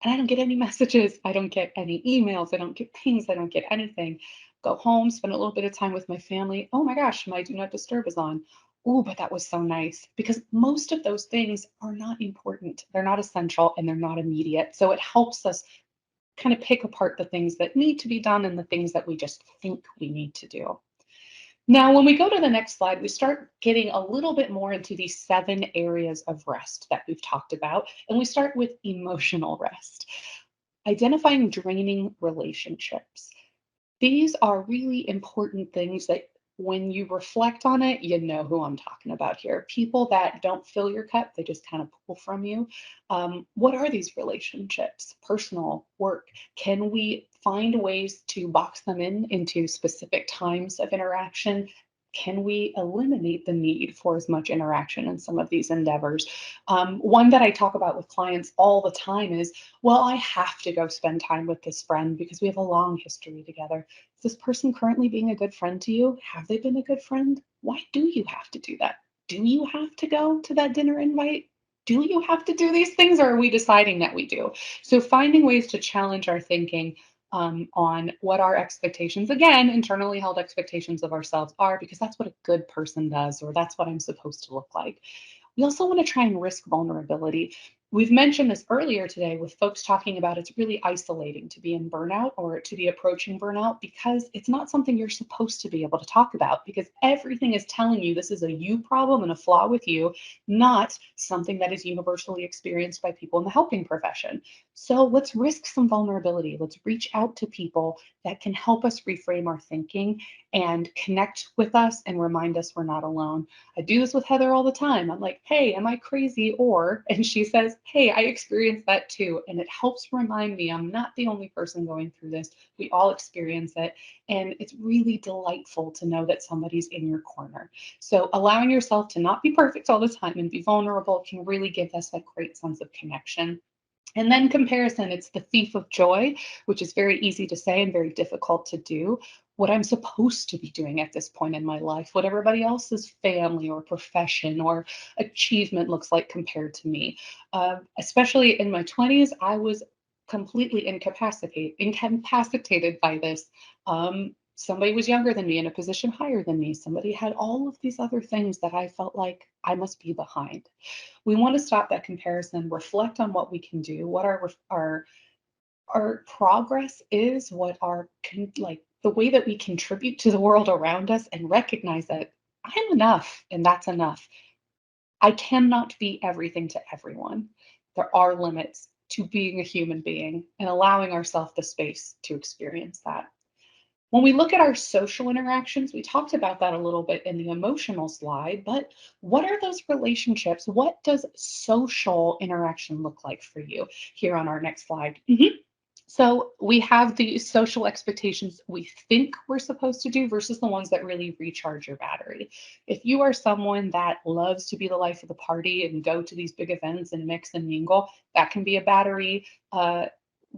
and I don't get any messages. I don't get any emails. I don't get pings. I don't get anything. Go home, spend a little bit of time with my family. Oh my gosh, my do not disturb is on. Oh, but that was so nice because most of those things are not important. They're not essential and they're not immediate. So it helps us kind of pick apart the things that need to be done and the things that we just think we need to do. Now, when we go to the next slide, we start getting a little bit more into these 7 areas of rest that we've talked about, and we start with emotional rest. Identifying draining relationships. These are really important things that when you reflect on it, you know who I'm talking about here. People that don't fill your cup, they just kind of pull from you. What are these relationships? Personal, work. Can we find ways to box them in into specific times of interaction? Can we eliminate the need for as much interaction in some of these endeavors? One that I talk about with clients all the time is, well, I have to go spend time with this friend because we have a long history together. Is this person currently being a good friend to you? Have they been a good friend? Why do you have to do that? Do you have to go to that dinner invite? Do you have to do these things, or are we deciding that we do? So finding ways to challenge our thinking on what our expectations, again, internally held expectations of ourselves are, because that's what a good person does, or that's what I'm supposed to look like. We also want to try and risk vulnerability. We've mentioned this earlier today with folks talking about it's really isolating to be in burnout or to be approaching burnout because it's not something you're supposed to be able to talk about because everything is telling you this is a you problem and a flaw with you, not something that is universally experienced by people in the helping profession. So let's risk some vulnerability. Let's reach out to people that can help us reframe our thinking and connect with us and remind us we're not alone. I do this with Heather all the time. I'm like, hey, am I crazy? And she says, hey, I experienced that too. And it helps remind me I'm not the only person going through this. We all experience it. And it's really delightful to know that somebody's in your corner. So allowing yourself to not be perfect all the time and be vulnerable can really give us that great sense of connection. And then comparison, it's the thief of joy, which is very easy to say and very difficult to do. What I'm supposed to be doing at this point in my life, what everybody else's family or profession or achievement looks like compared to me. Especially in my 20s, I was completely incapacitated by this. Somebody was younger than me in a position higher than me. Somebody had all of these other things that I felt like I must be behind. We want to stop that comparison, reflect on what we can do, what our progress is, what like the way that we contribute to the world around us, and recognize that I'm enough and that's enough. I cannot be everything to everyone. There are limits to being a human being and allowing ourselves the space to experience that. When we look at our social interactions, we talked about that a little bit in the emotional slide, but what are those relationships? What does social interaction look like for you here on our next slide? So we have the social expectations we think we're supposed to do versus the ones that really recharge your battery. If you are someone that loves to be the life of the party and go to these big events and mix and mingle, that can be a battery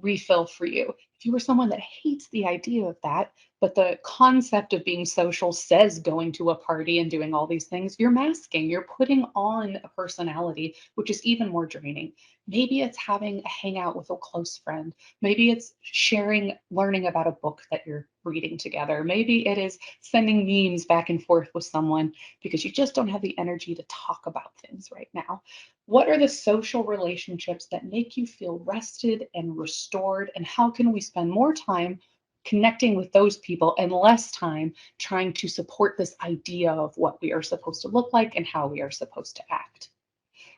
refill for you. If you are someone that hates the idea of that, but the concept of being social says going to a party and doing all these things, you're masking, you're putting on a personality, which is even more draining. Maybe it's having a hangout with a close friend. Maybe it's sharing, learning about a book that you're reading together. Maybe it is sending memes back and forth with someone because you just don't have the energy to talk about things right now. What are the social relationships that make you feel rested and restored? And how can we spend more time connecting with those people and less time trying to support this idea of what we are supposed to look like and how we are supposed to act?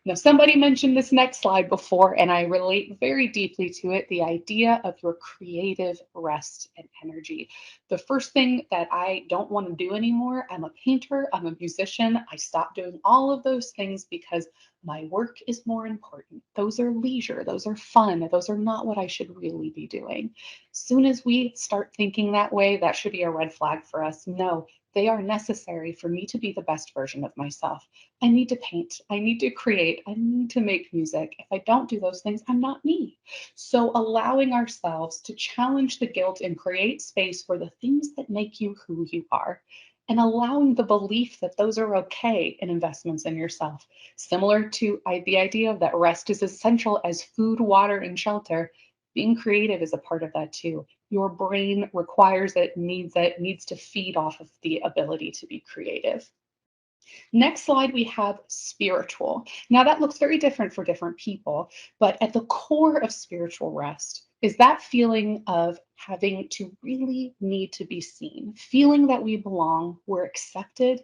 Now, somebody mentioned this next slide before, and I relate very deeply to it, the idea of your creative rest and energy. The first thing that I don't want to do anymore, I'm a painter, I'm a musician. I stopped doing all of those things because My work is more important. Those are leisure. Those are fun. Those are not what I should really be doing. Soon as we start thinking that way, that should be a red flag for us. No, they are necessary for me to be the best version of myself. I need to paint. I need to create. I need to make music. If I don't do those things, I'm not me. So allowing ourselves to challenge the guilt and create space for the things that make you who you are, and allowing the belief that those are okay in investments in yourself. Similar to the idea of that rest is essential as food, water, and shelter. Being creative is a part of that too. Your brain requires it, needs to feed off of the ability to be creative. Next slide, we have spiritual. Now that looks very different for different people, but at the core of spiritual rest is that feeling of having to really need to be seen, feeling that we belong, we're accepted,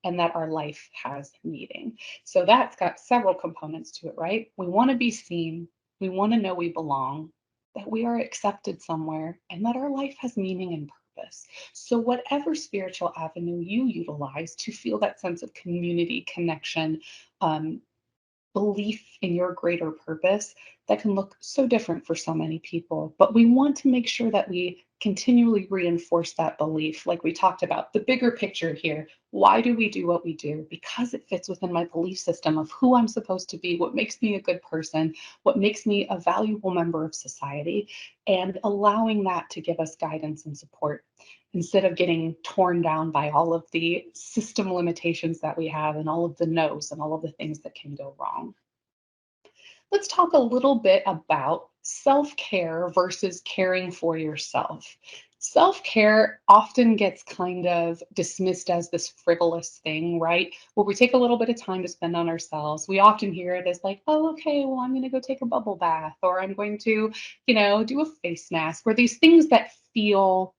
and that our life has meaning. So that's got several components to it, right? We want to be seen, we want to know we belong, that we are accepted somewhere, and that our life has meaning and purpose. So, whatever spiritual avenue you utilize to feel that sense of community, connection, um, belief in your greater purpose, that can look so different for so many people. But we want to make sure that we continually reinforce that belief, like we talked about, the bigger picture here. Why do we do what we do? Because it fits within my belief system of who I'm supposed to be, what makes me a good person, what makes me a valuable member of society, and allowing that to give us guidance and support instead of getting torn down by all of the system limitations that we have and all of the no's and all of the things that can go wrong. Let's talk a little bit about self-care versus caring for yourself. Self-care often gets kind of dismissed as this frivolous thing, right? Where we take a little bit of time to spend on ourselves. We often hear it as like, oh, okay, well, I'm going to go take a bubble bath, or I'm going to, do a face mask, or these things that feel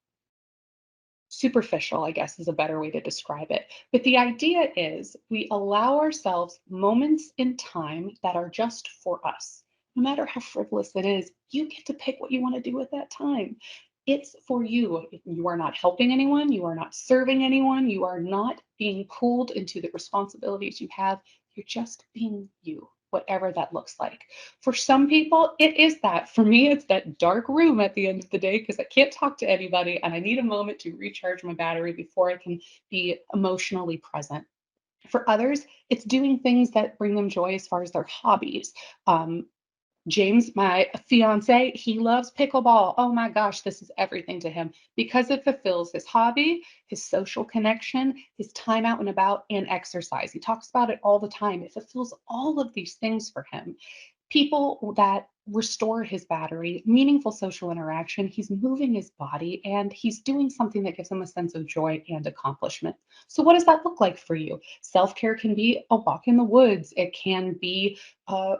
superficial, I guess is a better way to describe it. But the idea is we allow ourselves moments in time that are just for us. No matter how frivolous it is, you get to pick what you want to do with that time. It's for you. You are not helping anyone. You are not serving anyone. You are not being pulled into the responsibilities you have. You're just being you, whatever that looks like. For some people, it is that. For me, it's that dark room at the end of the day because I can't talk to anybody and I need a moment to recharge my battery before I can be emotionally present. For others, it's doing things that bring them joy as far as their hobbies. James, my fiance, he loves pickleball. Oh my gosh, this is everything to him because it fulfills his hobby, his social connection, his time out and about, and exercise. He talks about it all the time. It fulfills all of these things for him. People that restore his battery, meaningful social interaction, he's moving his body and he's doing something that gives him a sense of joy and accomplishment. So, what does that look like for you? Self care can be a walk in the woods, it can be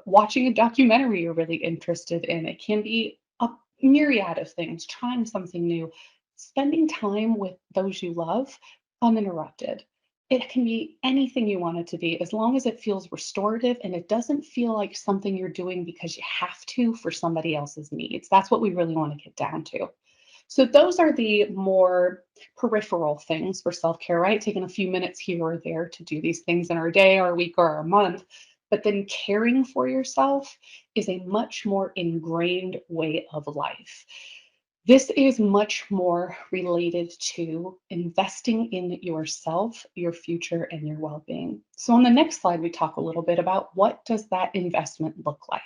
watching a documentary you're really interested in, it can be a myriad of things, trying something new, spending time with those you love uninterrupted. It can be anything you want it to be, as long as it feels restorative and it doesn't feel like something you're doing because you have to for somebody else's needs. That's what we really want to get down to. So those are the more peripheral things for self-care, right? Taking a few minutes here or there to do these things in our day, our week, or our month. But then caring for yourself is a much more ingrained way of life. This is much more related to investing in yourself, your future, and your well-being. So on the next slide, we talk a little bit about what does that investment look like?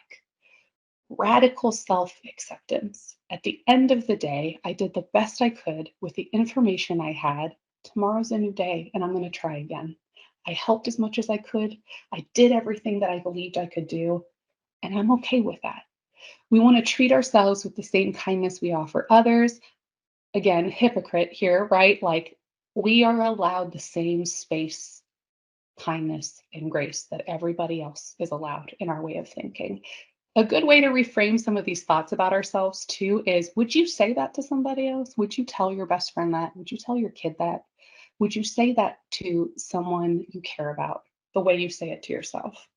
Radical self-acceptance. At the end of the day, I did the best I could with the information I had. Tomorrow's a new day, and I'm going to try again. I helped as much as I could. I did everything that I believed I could do, and I'm okay with that. We want to treat ourselves with the same kindness we offer others. Again, hypocrite here, right? Like we are allowed the same space, kindness, and grace that everybody else is allowed in our way of thinking. A good way to reframe some of these thoughts about ourselves too is, would you say that to somebody else? Would you tell your best friend that? Would you tell your kid that? Would you say that to someone you care about the way you say it to yourself?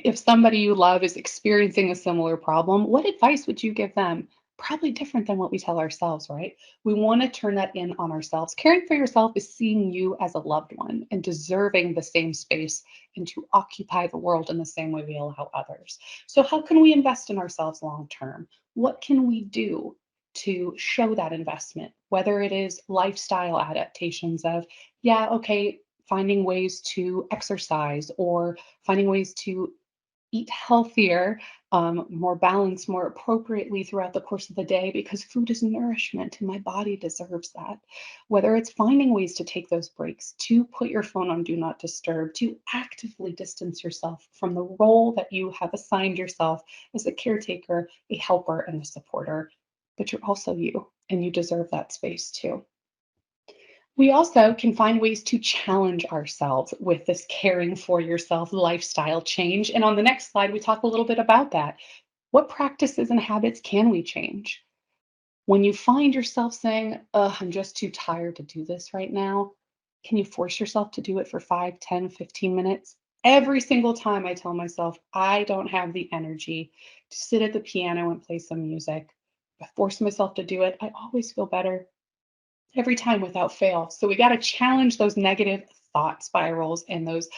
If somebody you love is experiencing a similar problem, what advice would you give them? probably different than what we tell ourselves, right? We want to turn that in on ourselves. Caring for yourself is seeing you as a loved one and deserving the same space and to occupy the world in the same way we allow others. So, how can we invest in ourselves long term? What can we do to show that investment? Whether it is lifestyle adaptations of, yeah, okay, finding ways to exercise or finding ways to eat healthier, more balanced, more appropriately throughout the course of the day because food is nourishment and my body deserves that. Whether it's finding ways to take those breaks, to put your phone on do not disturb, to actively distance yourself from the role that you have assigned yourself as a caretaker, a helper, and a supporter. But you're also you, and you deserve that space too. We also can find ways to challenge ourselves with this caring for yourself lifestyle change. And on the next slide, we talk a little bit about that. What practices and habits can we change? When you find yourself saying, ugh, I'm just too tired to do this right now, can you force yourself to do it for 5, 10, 15 minutes? Every single time I tell myself I don't have the energy to sit at the piano and play some music, I force myself to do it. I always feel better every time without fail. So we got to challenge those negative thought spirals and those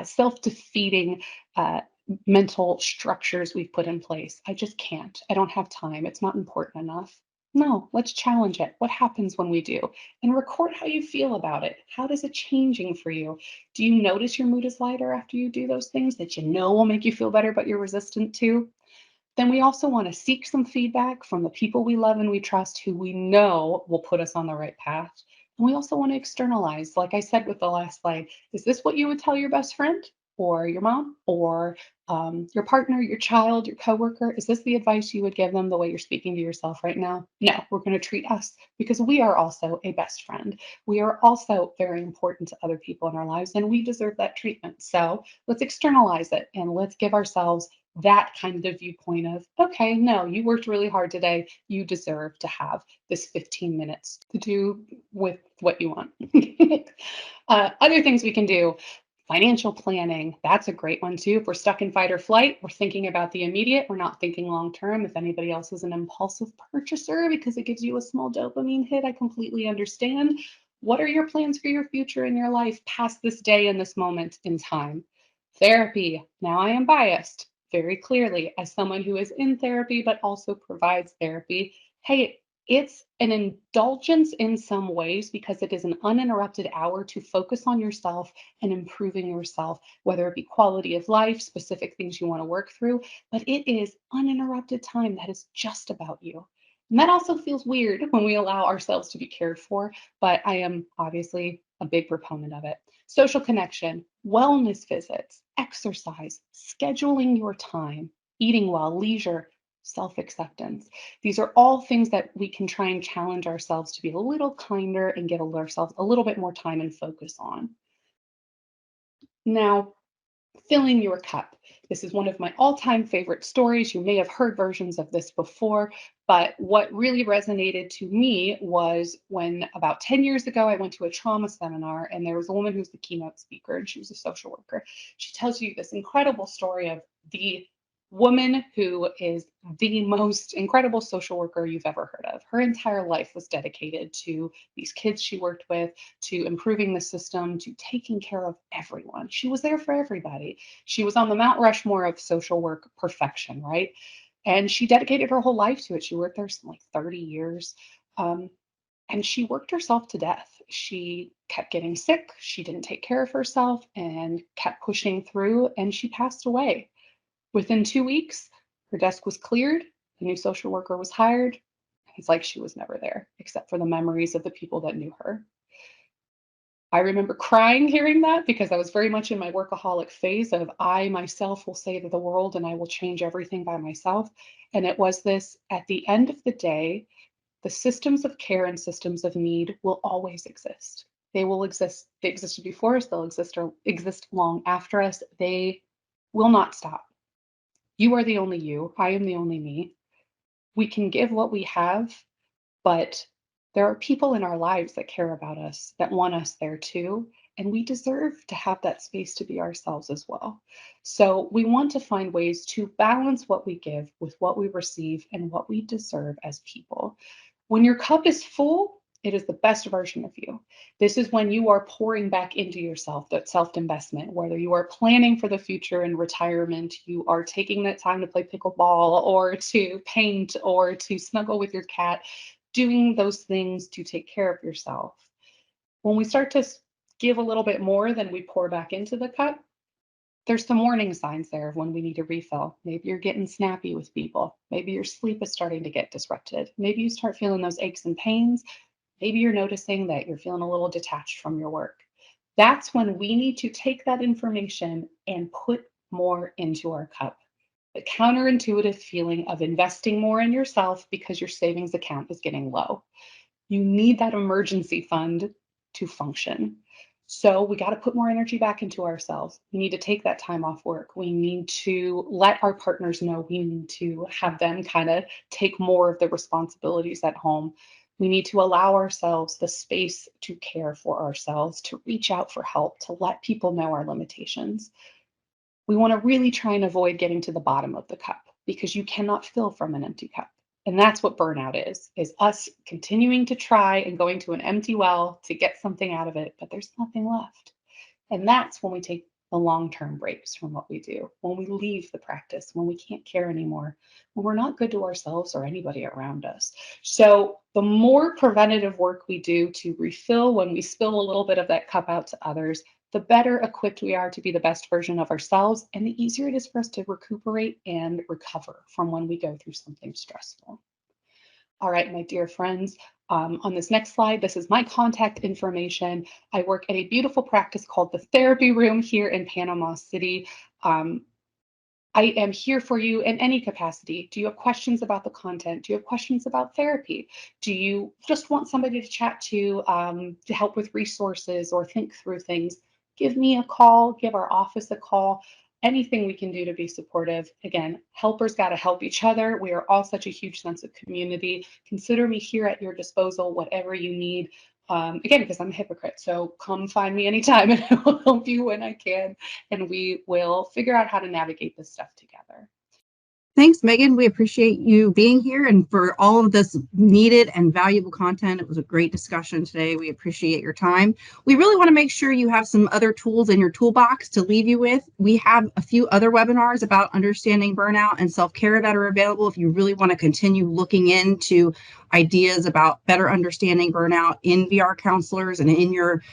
self-defeating uh, mental structures we've put in place. I just can't. I don't have time. It's not important enough. No, let's challenge it. What happens when we do? And record how you feel about it. How does it changing for you? Do you notice your mood is lighter after you do those things that you know will make you feel better, but you're resistant to? Then we also want to seek some feedback from the people we love and we trust who we know will put us on the right path. And we also want to externalize, like I said with the last slide, is this what you would tell your best friend or your mom or your partner, your child, your coworker? Is this the advice you would give them the way you're speaking to yourself right now? No, we're going to treat us because we are also a best friend. We are also very important to other people in our lives and we deserve that treatment. So let's externalize it and let's give ourselves that kind of viewpoint of, okay, no, you worked really hard today. You deserve to have this 15 minutes to do with what you want. Other things we can do, financial planning. That's a great one too. If we're stuck in fight or flight, we're thinking about the immediate. We're not thinking long term. If anybody else is an impulsive purchaser because it gives you a small dopamine hit, I completely understand. What are your plans for your future in your life past this day and this moment in time? Therapy. Now I am biased very clearly as someone who is in therapy but also provides therapy. Hey, it's an indulgence in some ways because it is an uninterrupted hour to focus on yourself and improving yourself, whether it be quality of life, specific things you want to work through, but it is uninterrupted time that is just about you. And that also feels weird when we allow ourselves to be cared for, but I am obviously a big proponent of it. Social connection, wellness visits, exercise, scheduling your time, eating well, leisure, self acceptance. These are all things that we can try and challenge ourselves to be a little kinder and give ourselves a little bit more time and focus on. Now, filling your cup. This is one of my all time favorite stories. You may have heard versions of this before, but what really resonated to me was when about 10 years ago, I went to a trauma seminar and there was a woman who's the keynote speaker and she was a social worker. She tells you this incredible story of the woman who is the most incredible social worker you've ever heard of. Her entire life was dedicated to these kids she worked with, to improving the system, to taking care of everyone. She was there for everybody. She was on the Mount Rushmore of social work perfection, right? And she dedicated her whole life to it. She worked there some like 30 years. Um, and she worked herself to death. She kept getting sick. She didn't take care of herself and kept pushing through, and she passed away. Within 2 weeks, her desk was cleared. A new social worker was hired. It's like she was never there, except for the memories of the people that knew her. I remember crying hearing that because I was very much in my workaholic phase of I myself will save the world and I will change everything by myself. And it was this at the end of the day, the systems of care and systems of need will always exist. They will exist. They existed before us, they'll exist or exist long after us. They will not stop. You are the only you. I am the only me. We can give what we have, but there are people in our lives that care about us, that want us there too. and we deserve to have that space to be ourselves as well. So we want to find ways to balance what we give with what we receive and what we deserve as people. When your cup is full, it is the best version of you. This is when you are pouring back into yourself, that self-investment, whether you are planning for the future in retirement, you are taking that time to play pickleball or to paint or to snuggle with your cat, doing those things to take care of yourself. When we start to give a little bit more than we pour back into the cup, there's some warning signs there of when we need to refill. Maybe you're getting snappy with people. Maybe your sleep is starting to get disrupted. Maybe you start feeling those aches and pains. Maybe you're noticing that you're feeling a little detached from your work. That's when we need to take that information and put more into our cup. The counterintuitive feeling of investing more in yourself because your savings account is getting low. You need that emergency fund to function. So we got to put more energy back into ourselves. We need to take that time off work. We need to let our partners know. We need to have them kind of take more of the responsibilities at home. We need to allow ourselves the space to care for ourselves, to reach out for help, to let people know our limitations. We want to really try and avoid getting to the bottom of the cup because you cannot fill from an empty cup. And that's what burnout is us continuing to try and going to an empty well to get something out of it, but there's nothing left. And that's when we take the long-term breaks from what we do, when we leave the practice, when we can't care anymore, when we're not good to ourselves or anybody around us. So the more preventative work we do to refill when we spill a little bit of that cup out to others, the better equipped we are to be the best version of ourselves, and the easier it is for us to recuperate and recover from when we go through something stressful. All right, my dear friends, on this next slide, this is my contact information. I work at a beautiful practice called the Therapy Room here in Panama City. I am here for you in any capacity. Do you have questions about the content? Do you have questions about therapy? Do you just want somebody to chat to help with resources or think through things? Give me a call, give our office a call. Anything we can do to be supportive. Again, helpers got to help each other. We are all such a huge sense of community. Consider me here at your disposal, whatever you need. Again, because I'm a hypocrite. So come find me anytime and I will help you when I can. And we will figure out how to navigate this stuff together. Thanks, Megan. We appreciate you being here and for all of this needed and valuable content. It was a great discussion today. We appreciate your time. We really want to make sure you have some other tools in your toolbox to leave you with. We have a few other webinars about understanding burnout and self-care that are available if you really want to continue looking into ideas about better understanding burnout in VR counselors and in your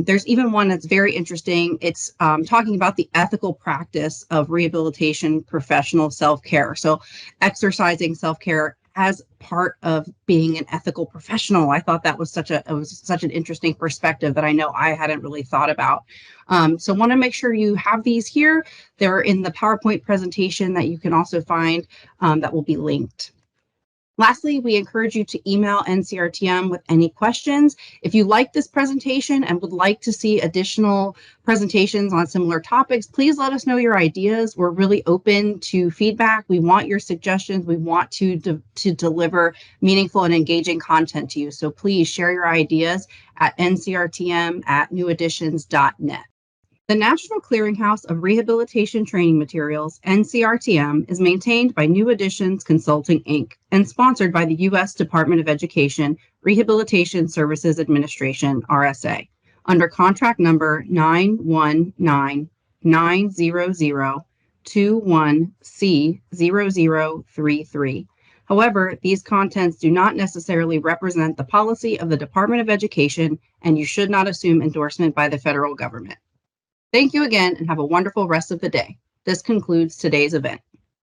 there's even one that's very interesting. It's talking about the ethical practice of rehabilitation professional self-care. So exercising self-care as part of being an ethical professional. I thought that was such an interesting perspective that I know I hadn't really thought about. So want to make sure you have these here. They're in the PowerPoint presentation that you can also find that will be linked. Lastly, we encourage you to email NCRTM with any questions. If you like this presentation and would like to see additional presentations on similar topics, please let us know your ideas. We're really open to feedback. We want your suggestions. We want to deliver meaningful and engaging content to you. So please share your ideas at ncrtm@neweditions.net. The National Clearinghouse of Rehabilitation Training Materials, NCRTM, is maintained by New Editions Consulting, Inc., and sponsored by the U.S. Department of Education Rehabilitation Services Administration, RSA, under contract number 9199021C0033. However, these contents do not necessarily represent the policy of the Department of Education, and you should not assume endorsement by the federal government. Thank you again and have a wonderful rest of the day. This concludes today's event.